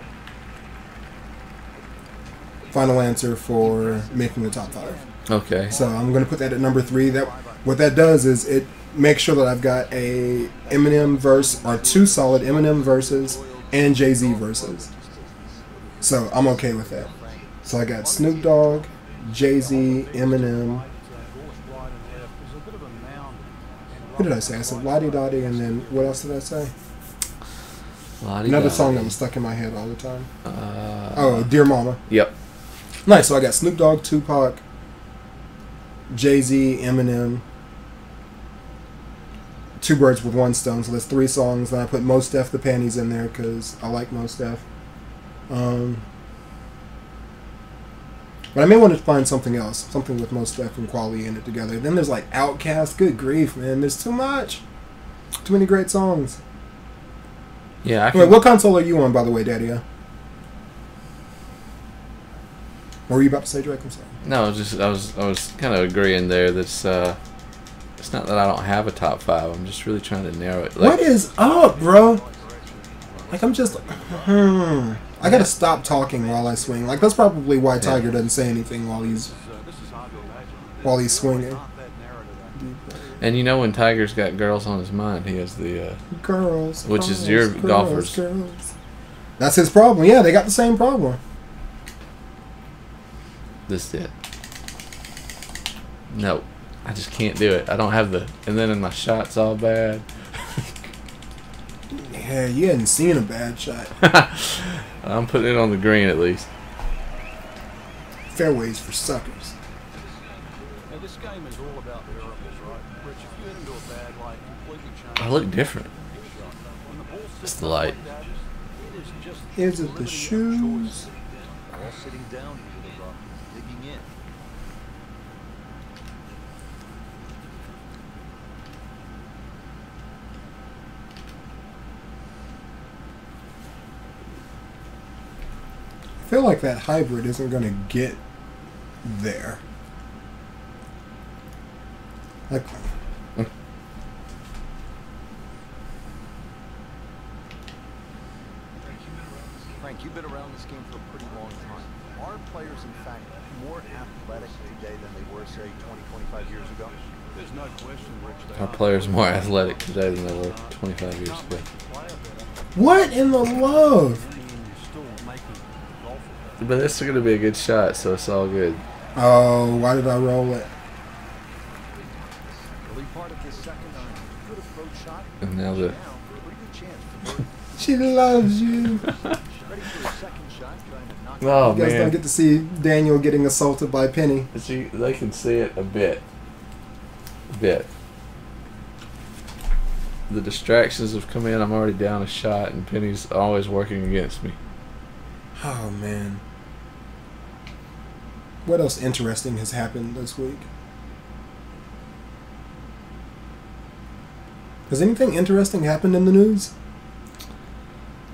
Final answer for making the top 5. Okay. So I'm going to put that at number 3. That what that does is it makes sure that I've got a Eminem verse or 2 solid Eminem verses and Jay-Z verses. So I'm okay with that. So I got Snoop Dogg, Jay-Z, Eminem. What did I say? I said Lottie Dottie, and then what else did I say? Another song that was stuck in my head all the time. Oh, Dear Mama. Yep. Nice. So I got Snoop Dogg, Tupac, Jay-Z, Eminem. 2 birds with 1 stone. So that's 3 songs. Then I put Mos Def the Panties in there because I like Mos Def. But I may want to find something else. Something with Mos Def and Quali in it together. Then there's like Outkast. Good grief, man. There's too much. Too many great songs. Yeah. Wait, what console are you on, by the way, Daddy? Or were you about to say, Drake? I'm sorry. No, I was kind of agreeing there. That's it's not that I don't have a top 5. I'm just really trying to narrow it. Like, What is up, bro? Like I'm just. I gotta stop talking while I swing. Like that's probably why Tiger doesn't say anything while he's swinging. And you know when Tiger's got girls on his mind, he has the Girls, which is your golfers. Girls. That's his problem. Yeah, they got the same problem. This it. No, I just can't do it. I don't have the. And then in my shot's all bad. Yeah, you hadn't seen a bad shot. I'm putting it on the green at least. Fairways for suckers. Now this game is all about variables, right? Rich, if you get into a bag light, completely change. I look different. When the ball's It's sitting the light. like that, it is just Is it the limiting shoes? All sitting down into the rough, digging in. I feel like that hybrid isn't going to get there. Like, Frank, you've been around this game for a pretty long time. Are players, in fact, more athletic today than they were, say, 20, 25 years ago? There's no question, Rich. Our players more athletic today than they were 25 years ago. what in the love? But this is going to be a good shot, so it's all good. Oh, why did I roll it? Early part of this second iron, good approach shot. And now the. Down, pretty good chance for more. She loves you. Ready for a second shot, trying to knock Oh, You guys don't man. get to see Daniel getting assaulted by Penny. See, they can see it a bit. The distractions have come in. I'm already down a shot, and Penny's always working against me. Oh, man. What else interesting has happened this week? Has anything interesting happened in the news?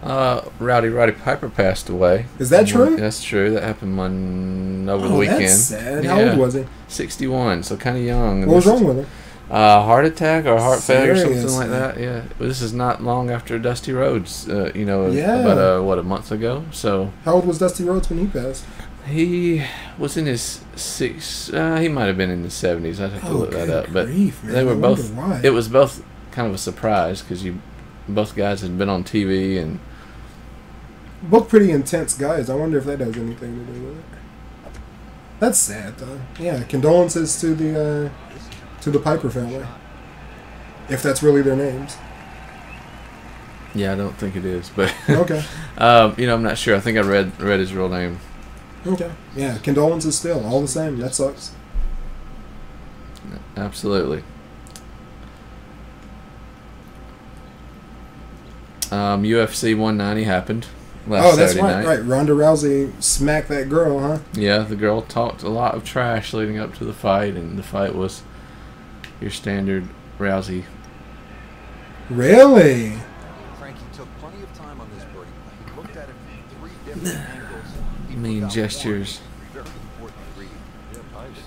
Roddy Piper passed away. Is that true? That's true. That happened over the Oh, weekend. that's sad. How old was he? 61, so kind of young. What was wrong with him? Heart attack or heart failure or something Seriously? like that. Yeah. Well, this is not long after Dusty Rhodes, Yeah. about, a month ago. So How old was Dusty Rhodes when he passed? he was in his he might have been in his 70s. I'd have to look that good up. But grief, man. they were I wonder both, why. it was both kind of a surprise because both guys had been on TV and Both pretty intense guys. I wonder if that has anything to do with it. That's sad, though. Yeah, condolences to the Piper family. If that's really their names. yeah, I don't think it is, but Okay. I'm not sure. I think I read his real name. Okay. Yeah, condolences still. All the same. That sucks. Absolutely. UFC 190 happened last that's Saturday right. night. Right, Ronda Rousey smacked that girl, huh? Yeah, the girl talked a lot of trash leading up to the fight, and the fight was your standard Rousey. Really? Frankie took plenty of time on this birdie. He looked at it from 3 different angles. He Mean forgot gestures. one very important ingredient. Yeah, pace.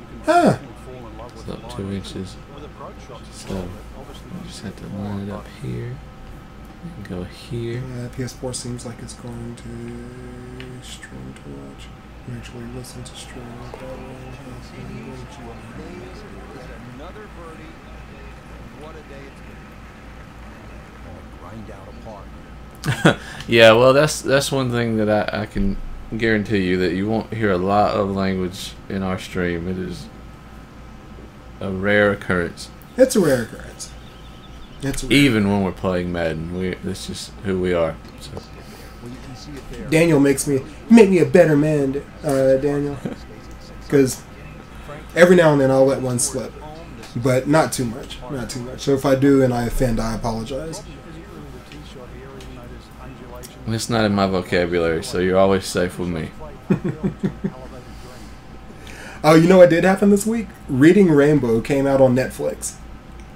You can Huh. definitely fall in love with It's up the 2 line. inches. With approach shots as So, well, but obviously you not just have to super line it wide, up but here. And go here. Yeah, PS4 seems like it's going to stream to watch. You actually listen to stream. Continues to amaze with another birdie. What a day it's been. Grind out a par. Yeah, well, that's one thing that I can guarantee you, that you won't hear a lot of language in our stream. It is a rare occurrence. It's a rare occurrence. It's rare. Even when we're playing Madden, that's just who we are. So. Well, you can see it there. Daniel make me a better man, Daniel. Because every now and then I'll let one slip, but not too much. Not too much. So if I do and I offend, I apologize. isn't really the tee shot here, even though there's undulation. It's not in my vocabulary, so you're always safe with me. Oh, you know what did happen this week? Reading Rainbow came out on Netflix.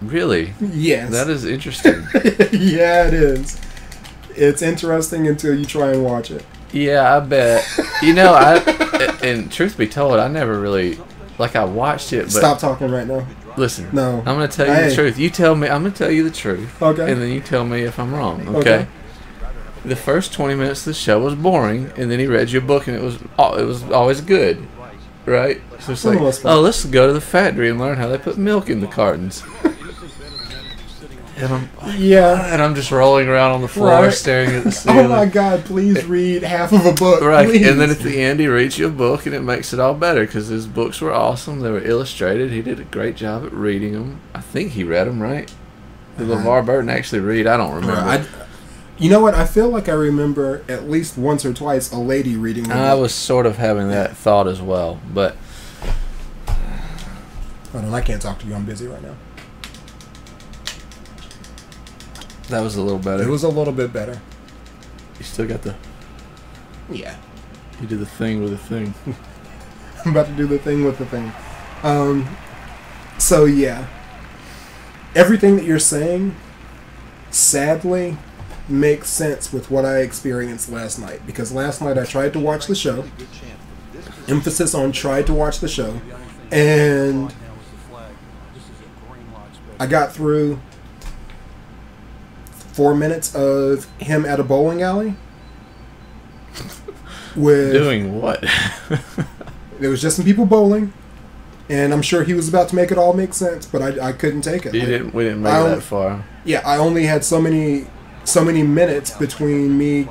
Really? Yes. That is interesting. Yeah, it is. It's interesting until you try and watch it. Yeah, I bet. And truth be told, I never really, I watched it, but... Stop talking right now. Listen, No. I'm going to tell you the truth. You tell me, I'm going to tell you the truth. Okay. And then you tell me if I'm wrong, okay? The first 20 minutes of the show was boring, and then he read your book, and it was always good, right? So it's like, oh, let's go to the factory and learn how they put milk in the cartons. And I'm just rolling around on the floor, staring at the ceiling. Oh my God! Please read half of a book, right? Please. And then at the end, he reads you a book, and it makes it all better because his books were awesome. They were illustrated. He did a great job at reading them. I think he read them, right? Did LeVar Burton actually read? I don't remember. You know what? I feel like I remember at least once or twice a lady reading the book. I was sort of having that thought as well, but hold on, I can't talk to you. I'm busy right now. that was a little better. It was a little bit better. You still got the... Yeah. You did the thing with the thing. I'm about to do the thing with the thing. So, yeah. Everything that you're saying, sadly, makes sense with what I experienced last night. Because last night I tried to watch the show. Emphasis on tried to watch the show. And I got through 4 minutes of him at a bowling alley. Doing what? There was just some people bowling, and I'm sure he was about to make it all make sense, but I couldn't take it. We didn't make it that far. Yeah, I only had so many minutes between me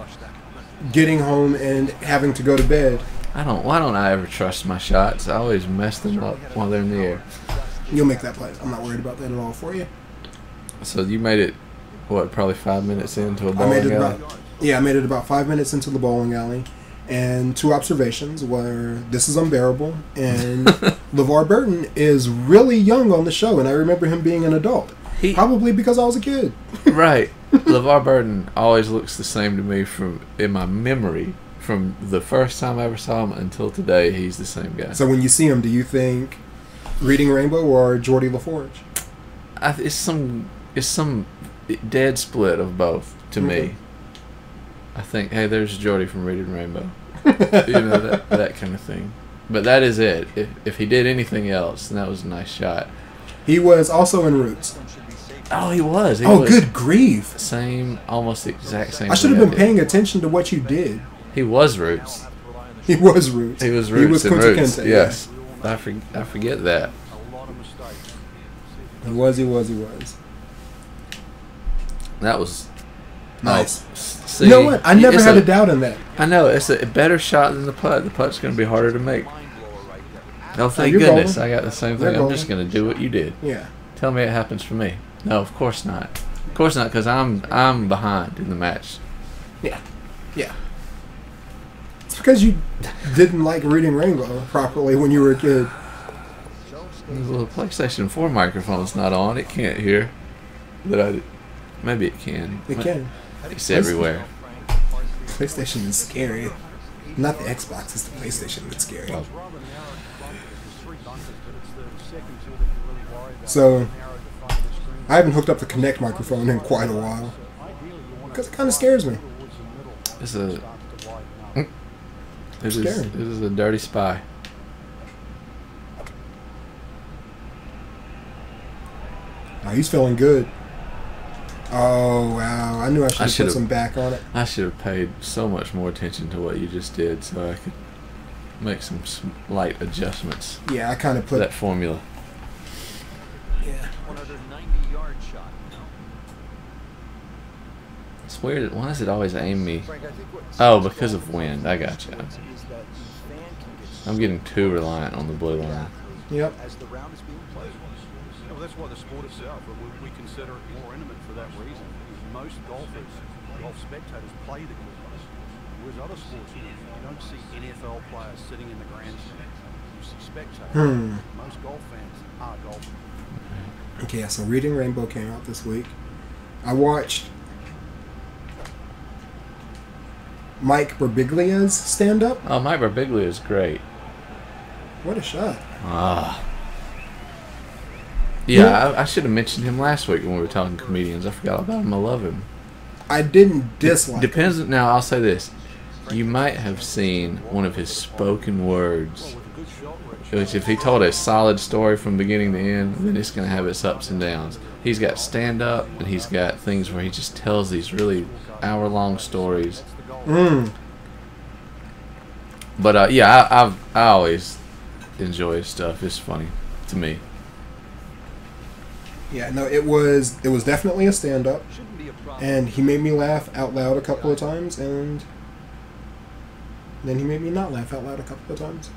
getting home and having to go to bed. Why don't I ever trust my shots? I always mess them up while they're in the air. You'll make that play. I'm not worried about that at all for you. So you made it, probably 5 minutes into a bowling alley? I made it about 5 minutes into the bowling alley. And 2 observations were, this is unbearable, and LeVar Burton is really young on the show, and I remember him being an adult. Probably because I was a kid. Right. LeVar Burton always looks the same to me in my memory. From the first time I ever saw him until today, he's the same guy. So when you see him, do you think Reading Rainbow or Geordie LaForge? It's some dead split of both to me. I think, hey, there's Geordie from Reading Rainbow. that kind of thing. But that is it. If he did anything else, then that was a nice shot. He was also in Roots. Oh, he was. Good grief. Almost the exact same. I should have been paying attention to what you did. He was Roots. He was Roots. He was Roots. Kunta Kinte, yes. Yeah. I forget that. He was. That was nice. See, you know what? I never had a doubt in that. I know. It's a better shot than the putt. The putt's going to be harder to make. Oh, thank goodness. I got the same thing. I'm just going to do what you did. Yeah. Tell me it happens for me. No, of course not. Of course not, because I'm behind in the match. Yeah. Yeah. It's because you didn't like Reading Rainbow properly when you were a kid. Well, the PlayStation 4 microphone's not on. It can't hear. Maybe it can. It can. It's everywhere. PlayStation is scary. Not the Xbox, it's the PlayStation that's scary. Oh. So, I haven't hooked up the Kinect microphone in quite a while. Because it kind of scares me. It's a... It is a dirty spy. Oh, he's feeling good. Oh, wow. I knew I should have put some back on it. I should have paid so much more attention to what you just did so I could make some slight adjustments Yeah, I kind of to put... that formula. Yeah. 190-yard shot. It's weird. Why does it always aim me? Frank, I think what Oh, because of wind. I gotcha. is that the fan can get I'm getting too reliant on the blue line. Yep. as the round is being played. Well, that's why the sport itself, we consider it more intimate for that reason. Most golfers, golf spectators, play the game. Whereas other sports, you don't see NFL players sitting in the grandstand. You see spectators. Most golf fans are golfing. Okay, so Reading Rainbow came out this week. I watched Mike Birbiglia's stand-up. Oh, Mike Birbiglia is great. What a shot. Ah. Yeah, I should have mentioned him last week when we were talking comedians. I forgot about him. I love him. I didn't dislike Depends. Now, I'll say this. You might have seen one of his spoken words, which if he told a solid story from beginning to end, then it's going to have its ups and downs. He's got stand-up, and he's got things where he just tells these really hour-long stories. But, yeah, I always enjoy his stuff. It's funny to me. Yeah, no, it was definitely a stand-up, and he made me laugh out loud a couple of times, and then he made me not laugh out loud a couple of times.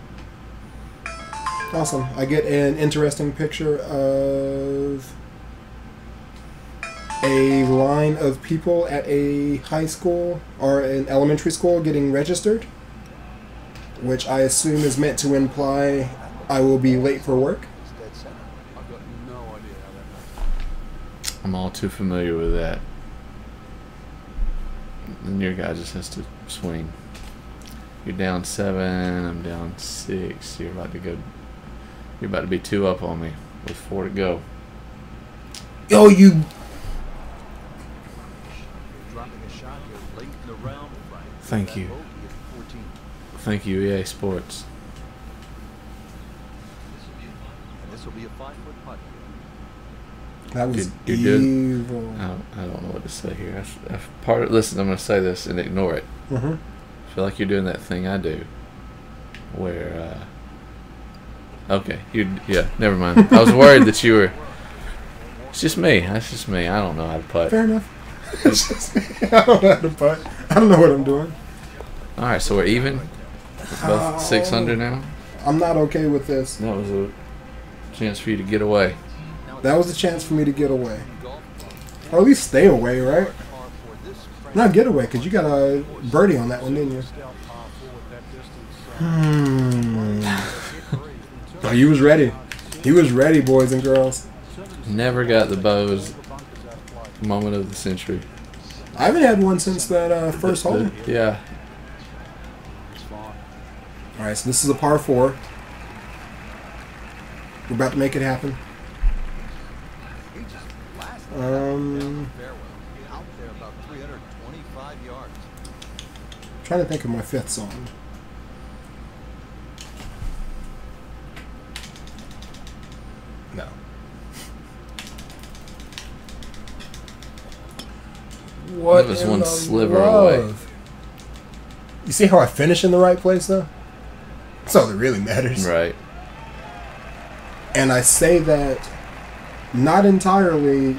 Awesome. I get an interesting picture of a line of people at a high school or an elementary school getting registered, which I assume is meant to imply I will be late for work. I've got no idea how that works. I'm all too familiar with that. And your guy just has to swing. You're down 7, I'm down 6. You're about to be 2 up on me with 4 to go. Oh, you... dropping a shot here late in the round, Frank. Thank you. Bogey at 14. Thank you, EA Sports. And this will be a 5-foot putt. That was You're good. evil. I don't know what to say here. Listen, I'm going to say this and ignore it. Mm-hmm. I feel like you're doing that thing I do, where. Okay, yeah. Never mind. I was worried that you were. It's just me. That's just me. I don't know how to putt. Fair enough. It's just me. I don't know how to putt. I don't know what I'm doing. All right, so we're even. We're both 600 now. I'm not okay with this. That was a chance for you to get away. That was a chance for me to get away. Or at least stay away, right? Not get away, because you got a birdie on that one, didn't you? Oh, he was ready. He was ready, boys and girls. Never got the Bows moment of the century. I haven't had one since that first hole. Yeah. Alright, so this is a par 4. We're about to make it happen. Out there about 325 yards. Trying to think of my 5th song. No. What That was in one the sliver love? away. You see how I finish in the right place, though? That's all that really matters. Right. And I say that not entirely,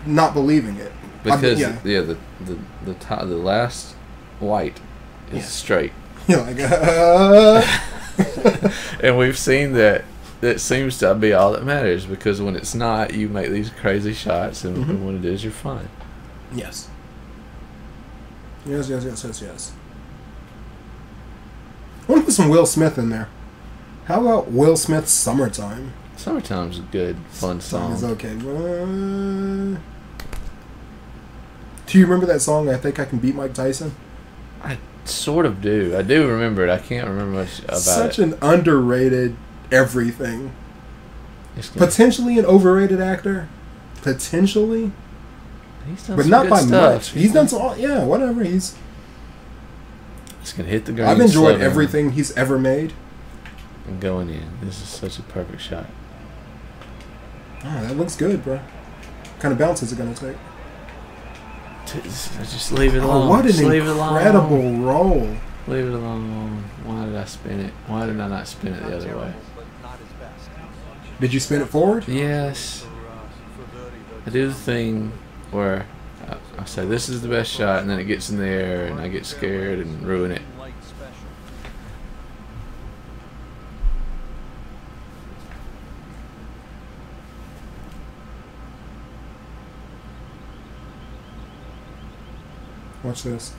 not believing it. Because yeah. the last white is straight. You're like, And we've seen that seems to be all that matters, because when it's not, you make these crazy shots, and when it is, you're fine. Yes. Yes. I want to put some Will Smith in there. How about Will Smith's Summertime? Summertime's a good, fun song. It's okay. Do you remember that song, I Think I Can Beat Mike Tyson? I sort of do. I do remember it. I can't remember much about Such it. an underrated everything. It's gonna- Potentially an overrated actor. Potentially. He's done But some not good by stuff. much. He's done some, yeah, whatever. He's going to hit the green. I've enjoyed slow down, everything he's ever made. and going in. This is such a perfect shot. Oh, that looks good, bro. What kind of bounce is it going to take? Just leave it alone. Oh, what an Just leave it alone. incredible roll. Leave it alone. Why did I spin it? Why did I not spin it the other way? but not his best. Did you spin it forward? Yes. I do the thing where I say this is the best shot, and then it gets in the air, and I get scared and ruin it. Late special. Watch this.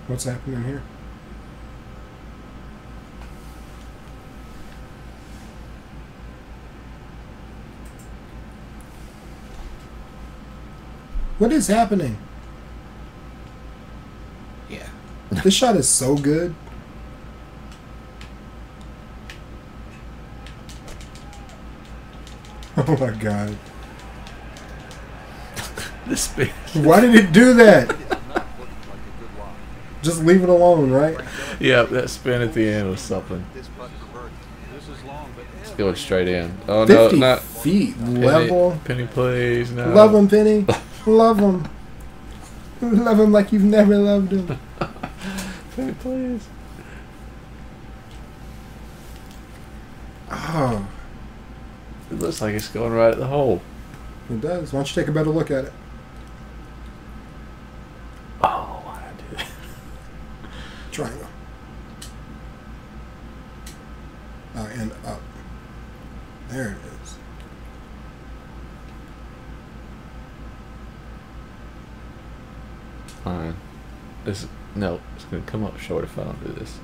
What's happening here? What is happening? Yeah. This shot is so good. Oh my god. The spin. Why did it do that? Not looking like a good lock. Just leave it alone, right? Yeah, that spin at the end was something. This putt for birdie. This is long, but It's going straight in. Oh no, 50 not feet. Penny, Level. Penny, please, no. Love him, Penny. Love him. Love him like you've never loved him. Penny, please. Oh, It looks like it's going right at the hole. it does. Why don't you take a better look at it? Oh, why did I do that? Triangle. Oh, and up. There it is. Fine. No, it's going to come up short if I don't do this.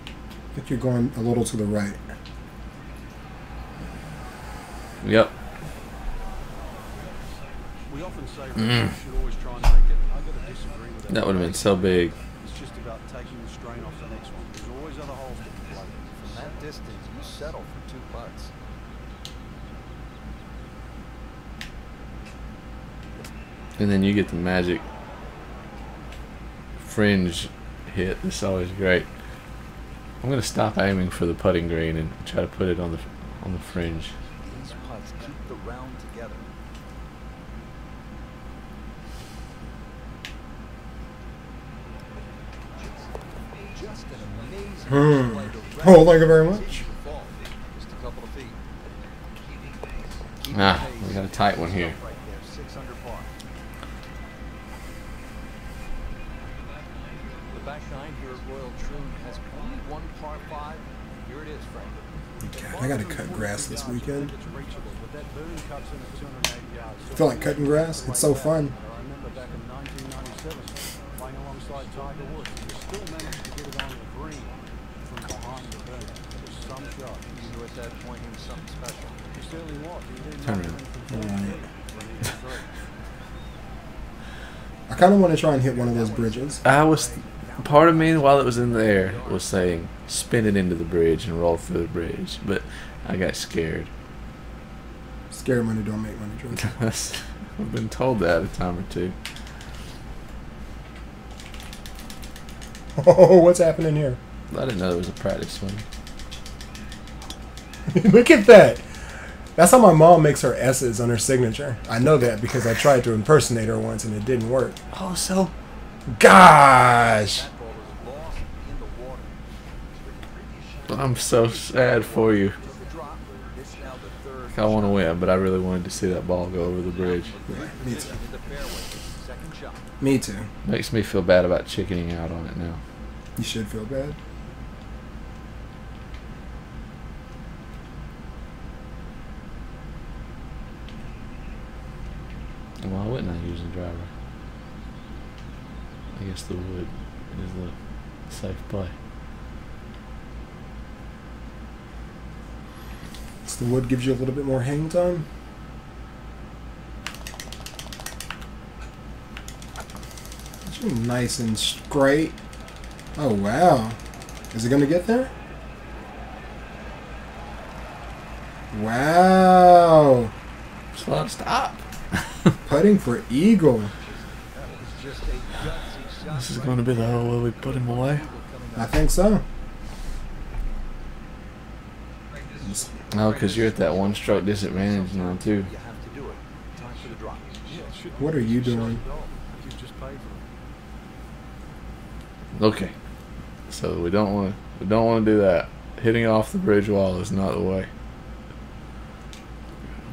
I think you're going a little to the right. Yep. we often say you should always try and make it. I've got to disagree with that. That would have been so big. It's just about taking the strain off the next one. There's always other holes to play. From that distance, you settle for 2 putts. And then you get the magic fringe hit. It's always great. I'm going to stop aiming for the putting green and try to put it on the fringe. These putts keep the round together. Just an amazing display to Oh, thank you very much. fall. Just a couple of feet. Keep Ah, the pace. we got a tight one here. Right there, 6 under par. The back nine here at Royal Troon has only one par 5. Here it is, Frank. God, I gotta cut grass this weekend. It's reachable, but that boom cuts in at 280 yards. I feel like cutting grass. It's so fun. I remember back in 1997 playing alongside Tiger Woods. He still managed to get it on the green from behind the boom. It was some shot. You knew at that point he was something special. He certainly was. He didn't Turn know around. from Alright. when he was three. I kind of want to try and hit one of those bridges. Part of me, while it was in the air, was saying, spin it into the bridge and roll through the bridge. But I got scared. Scared money don't make money, George. I've been told that a time or two. Oh, what's happening here? I didn't know there was a practice swing. Look at that. That's how my mom makes her S's on her signature. I know that because I tried to impersonate her once and it didn't work. Oh, so Gosh. That ball is lost in the water. I'm so sad for you. Took a drop. It's now the third. I want to win, but I really wanted to see that ball go over the bridge. Me too. In the fairway. Second shot. Me too. Makes me feel bad about chickening out on it now. You should feel bad. Why wouldn't I use the driver? I guess the wood is the safe play. The wood gives you a little bit more hang time. It's really nice and straight. Oh, wow. Is it going to get there? Wow. Slow stop. Putting for eagle. This is going to be the hole where we put him away. I think so. Oh, because you're at that one stroke disadvantage now, too. You have to do it. Time for the drop. What are you doing? You just paid for it. Okay. So we don't want to do that. Hitting off the bridge wall is not the way.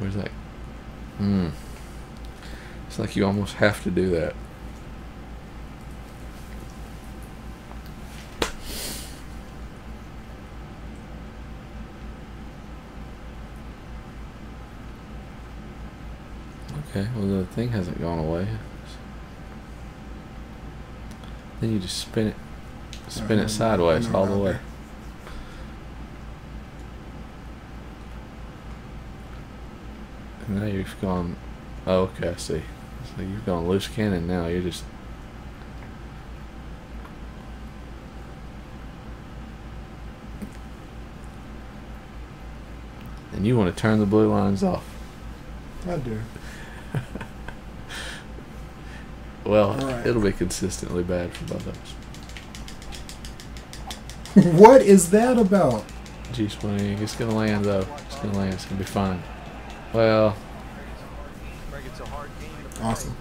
Where's that? It's like you almost have to do that. Okay, well the thing hasn't gone away. Then you just spin it sideways all the way. And now you've gone. Oh, okay, I see. So you've gone loose cannon now. You're just. And you want to turn the blue lines off. I do. Well, right. It'll be consistently bad for both of us. What is that about? G-swing. It's going to land, though. It's going to land. It's going to be fine. Well. Awesome.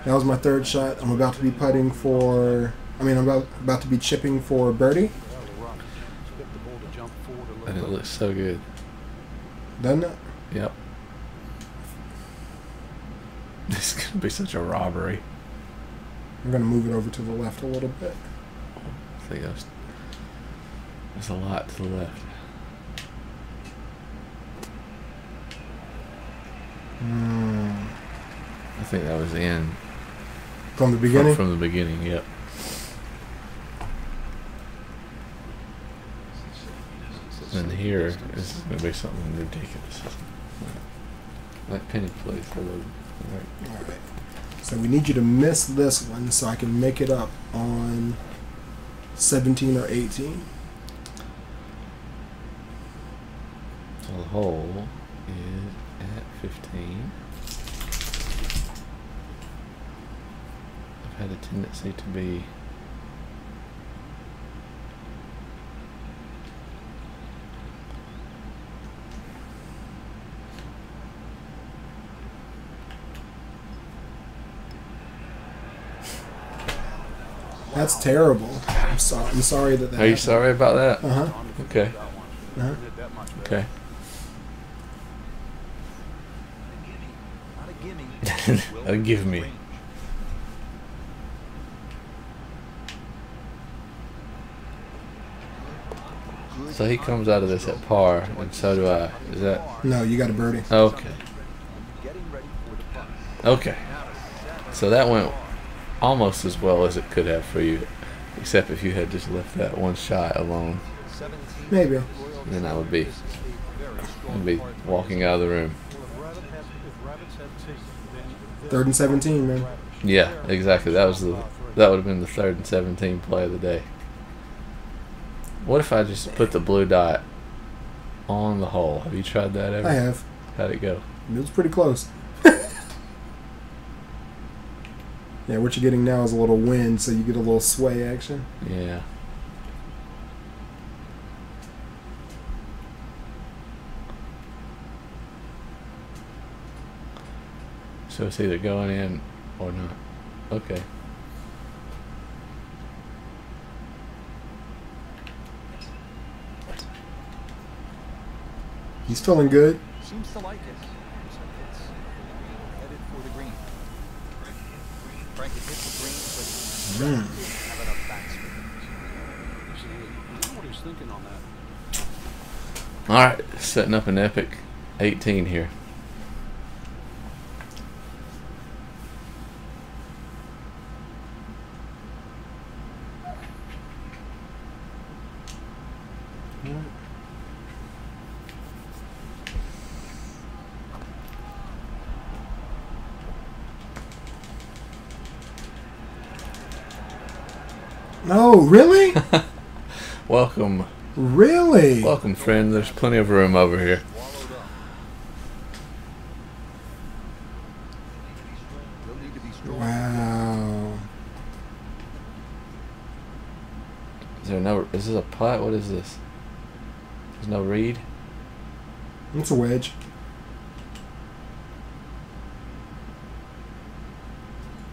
That was my third shot. I'm about to be putting for... I'm about to be chipping for birdie. And it looks so good. Doesn't it? Yep. This is going to be such a robbery. I'm going to move it over to the left a little bit. I think there's a lot to the left. I think that was in. From the beginning? From the beginning, yep. And here is going to be something ridiculous. Like penny, please. Alright. So we need you to miss this one so I can make it up on 17 or 18. So the hole is at 15. I've had a tendency to be That's terrible. I'm sorry that Are you sorry about that? Uh-huh. Okay. Uh-huh. Okay. Give me. So he comes out of this at par, and so do I. Is that? No, you got a birdie. Okay. Okay. So that went almost as well as it could have for you, except if you had just left that one shot alone. Maybe. Then I would be walking out of the room. 3rd and 17, man. Yeah, exactly. That would have been the 3rd and 17 play of the day. What if I just put the blue dot on the hole? Have you tried that ever? I have. How'd it go? It was pretty close. Yeah, what you're getting now is a little wind, so you get a little sway action. Yeah. So it's either going in or not. Okay. He's feeling good. Seems to like it. It's headed for the green. Frank has hit the green, but doesn't have enough backspin. I know what he's thinking on that. All right, setting up an epic 18 here. No, really? Welcome. Really? Welcome, friend. There's plenty of room over here. Wallowed up. They'll need to be strong. Wow. Is there no? Is this a putt? What is this? There's no read. It's a wedge.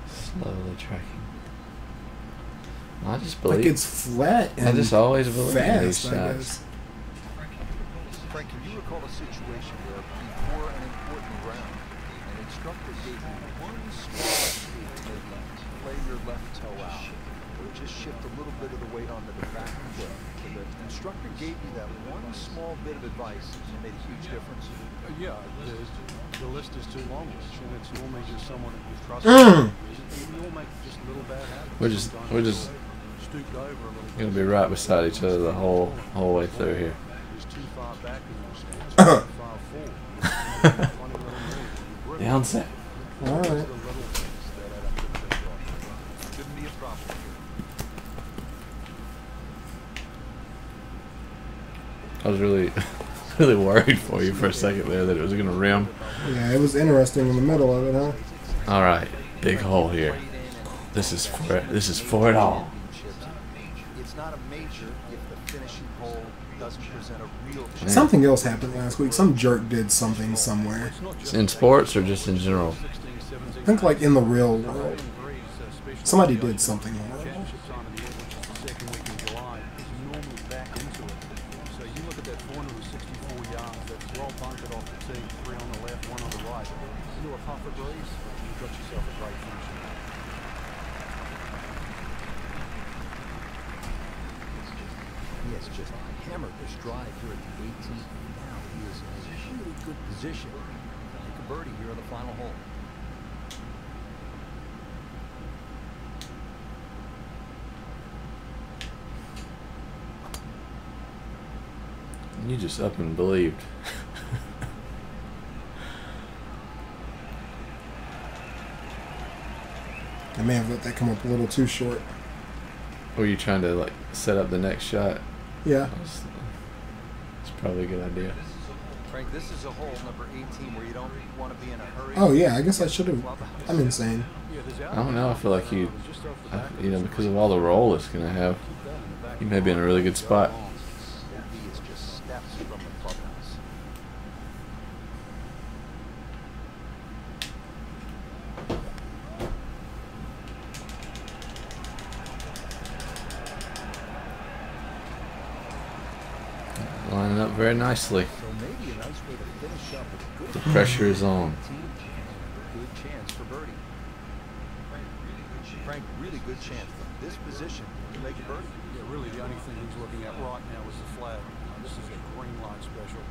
Slowly tracking. I just believe. Like it's flat and I just always believe in these fast, I shots. guess. Frank, can you recall a situation where before an important round, an instructor gave you one small maybe play your left toe out, or just shift a little bit of the weight onto the back foot? So the instructor gave you that one small bit of advice, and it made a huge difference. Yeah, the list is too long, Rich, and it's normally just someone that you trust. We all make just little bad habits. We're just Stooped over a little bit. gonna be right beside each other the whole way through here. It's too far back in your stance, too far forward. Funny little move. The onset. All right. The little things that add up to the big one. Shouldn't be a problem here. I was really, really worried for you for a second there that it was gonna rim. Yeah, it was interesting in the middle of it, huh? All right, big hole here. This is for it. This is for it all. It's not a major if the finishing hole doesn't present a real chance. Something else happened last week. Some jerk did something somewhere. In sports or just in general? I think like in the real world. Somebody did something horrible. Championship time of the year, which is the second week in July, is normally back into it. So you look at that 464 yards, that's well bunkered off the tee, 3 on the left, 1 on the right. Into a puffer breeze, you've got yourself a great finish. He has just hammered this drive here at the 18th. Now he is in a really good position to make a birdie here on the final hole. You just up and believed. I may have let that come up a little too short. Were you trying to like set up the next shot? Yeah. It's probably a good idea. Frank, this is a hole number 18 where you don't want to be in a hurry. Oh yeah, I guess I should have. I'm insane. I don't know. I feel like you know, because of all the roll it's gonna have, you may be in a really good spot. He is just steps from the clubhouse. Lining up very nicely. So maybe a nice way to finish up a good The pressure is on. good chance for birdie. Frank, really good chance from this position to make a birdie. Yeah, really the only thing he's looking at right now is the flag. This is a green light special.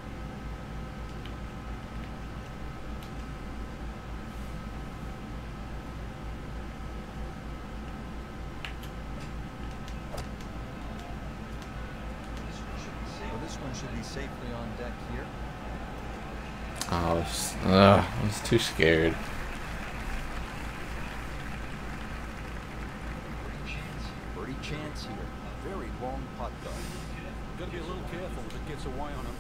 Well, this one should be safely on deck here. I was too scared. Birdie chance here. Very long putt though. Got to be a little careful if it gets away on him.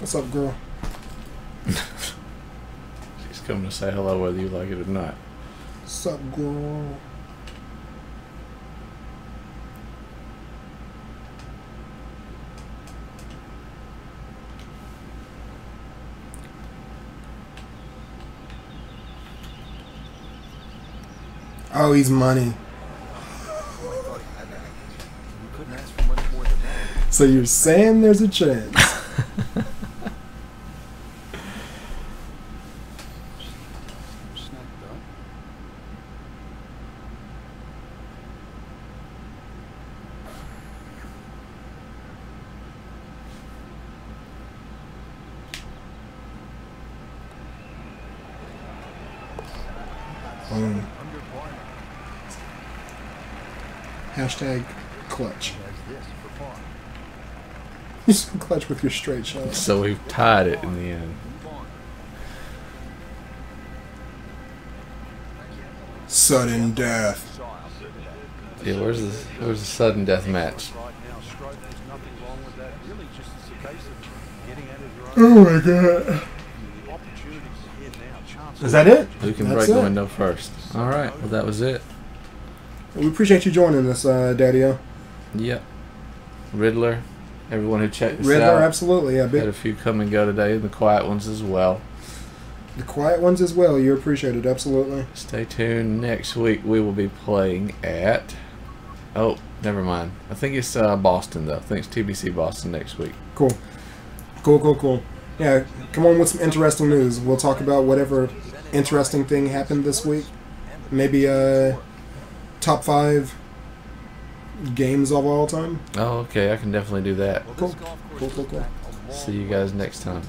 What's up, girl? She's coming to say hello whether you like it or not. What's up, girl? Oh, he's money. You couldn't ask for much more than that. So you're saying there's a chance? Snap though. Boom. Hashtag clutch. You said clutch with your straight shot. So we've tied it in the end. Sudden death. Yeah, where's the sudden death match? Oh my god. Is that it? Who can That's break the it. window first? All right. Well, that was it. We appreciate you joining us, Daddy-O. Yep. Riddler. Everyone who checked us Riddler, out. absolutely. Yeah, Had big, a few come and go today, and the quiet ones as well. the quiet ones as well. You appreciate it, absolutely. Stay tuned. Next week we will be playing at... Oh, never mind. I think it's Boston, though. I think it's TBC Boston next week. Cool. Cool. Yeah, come on with some interesting news. We'll talk about whatever interesting thing happened this week. Maybe top 5 games of all time. Oh, okay. I can definitely do that. Cool. See you guys next time.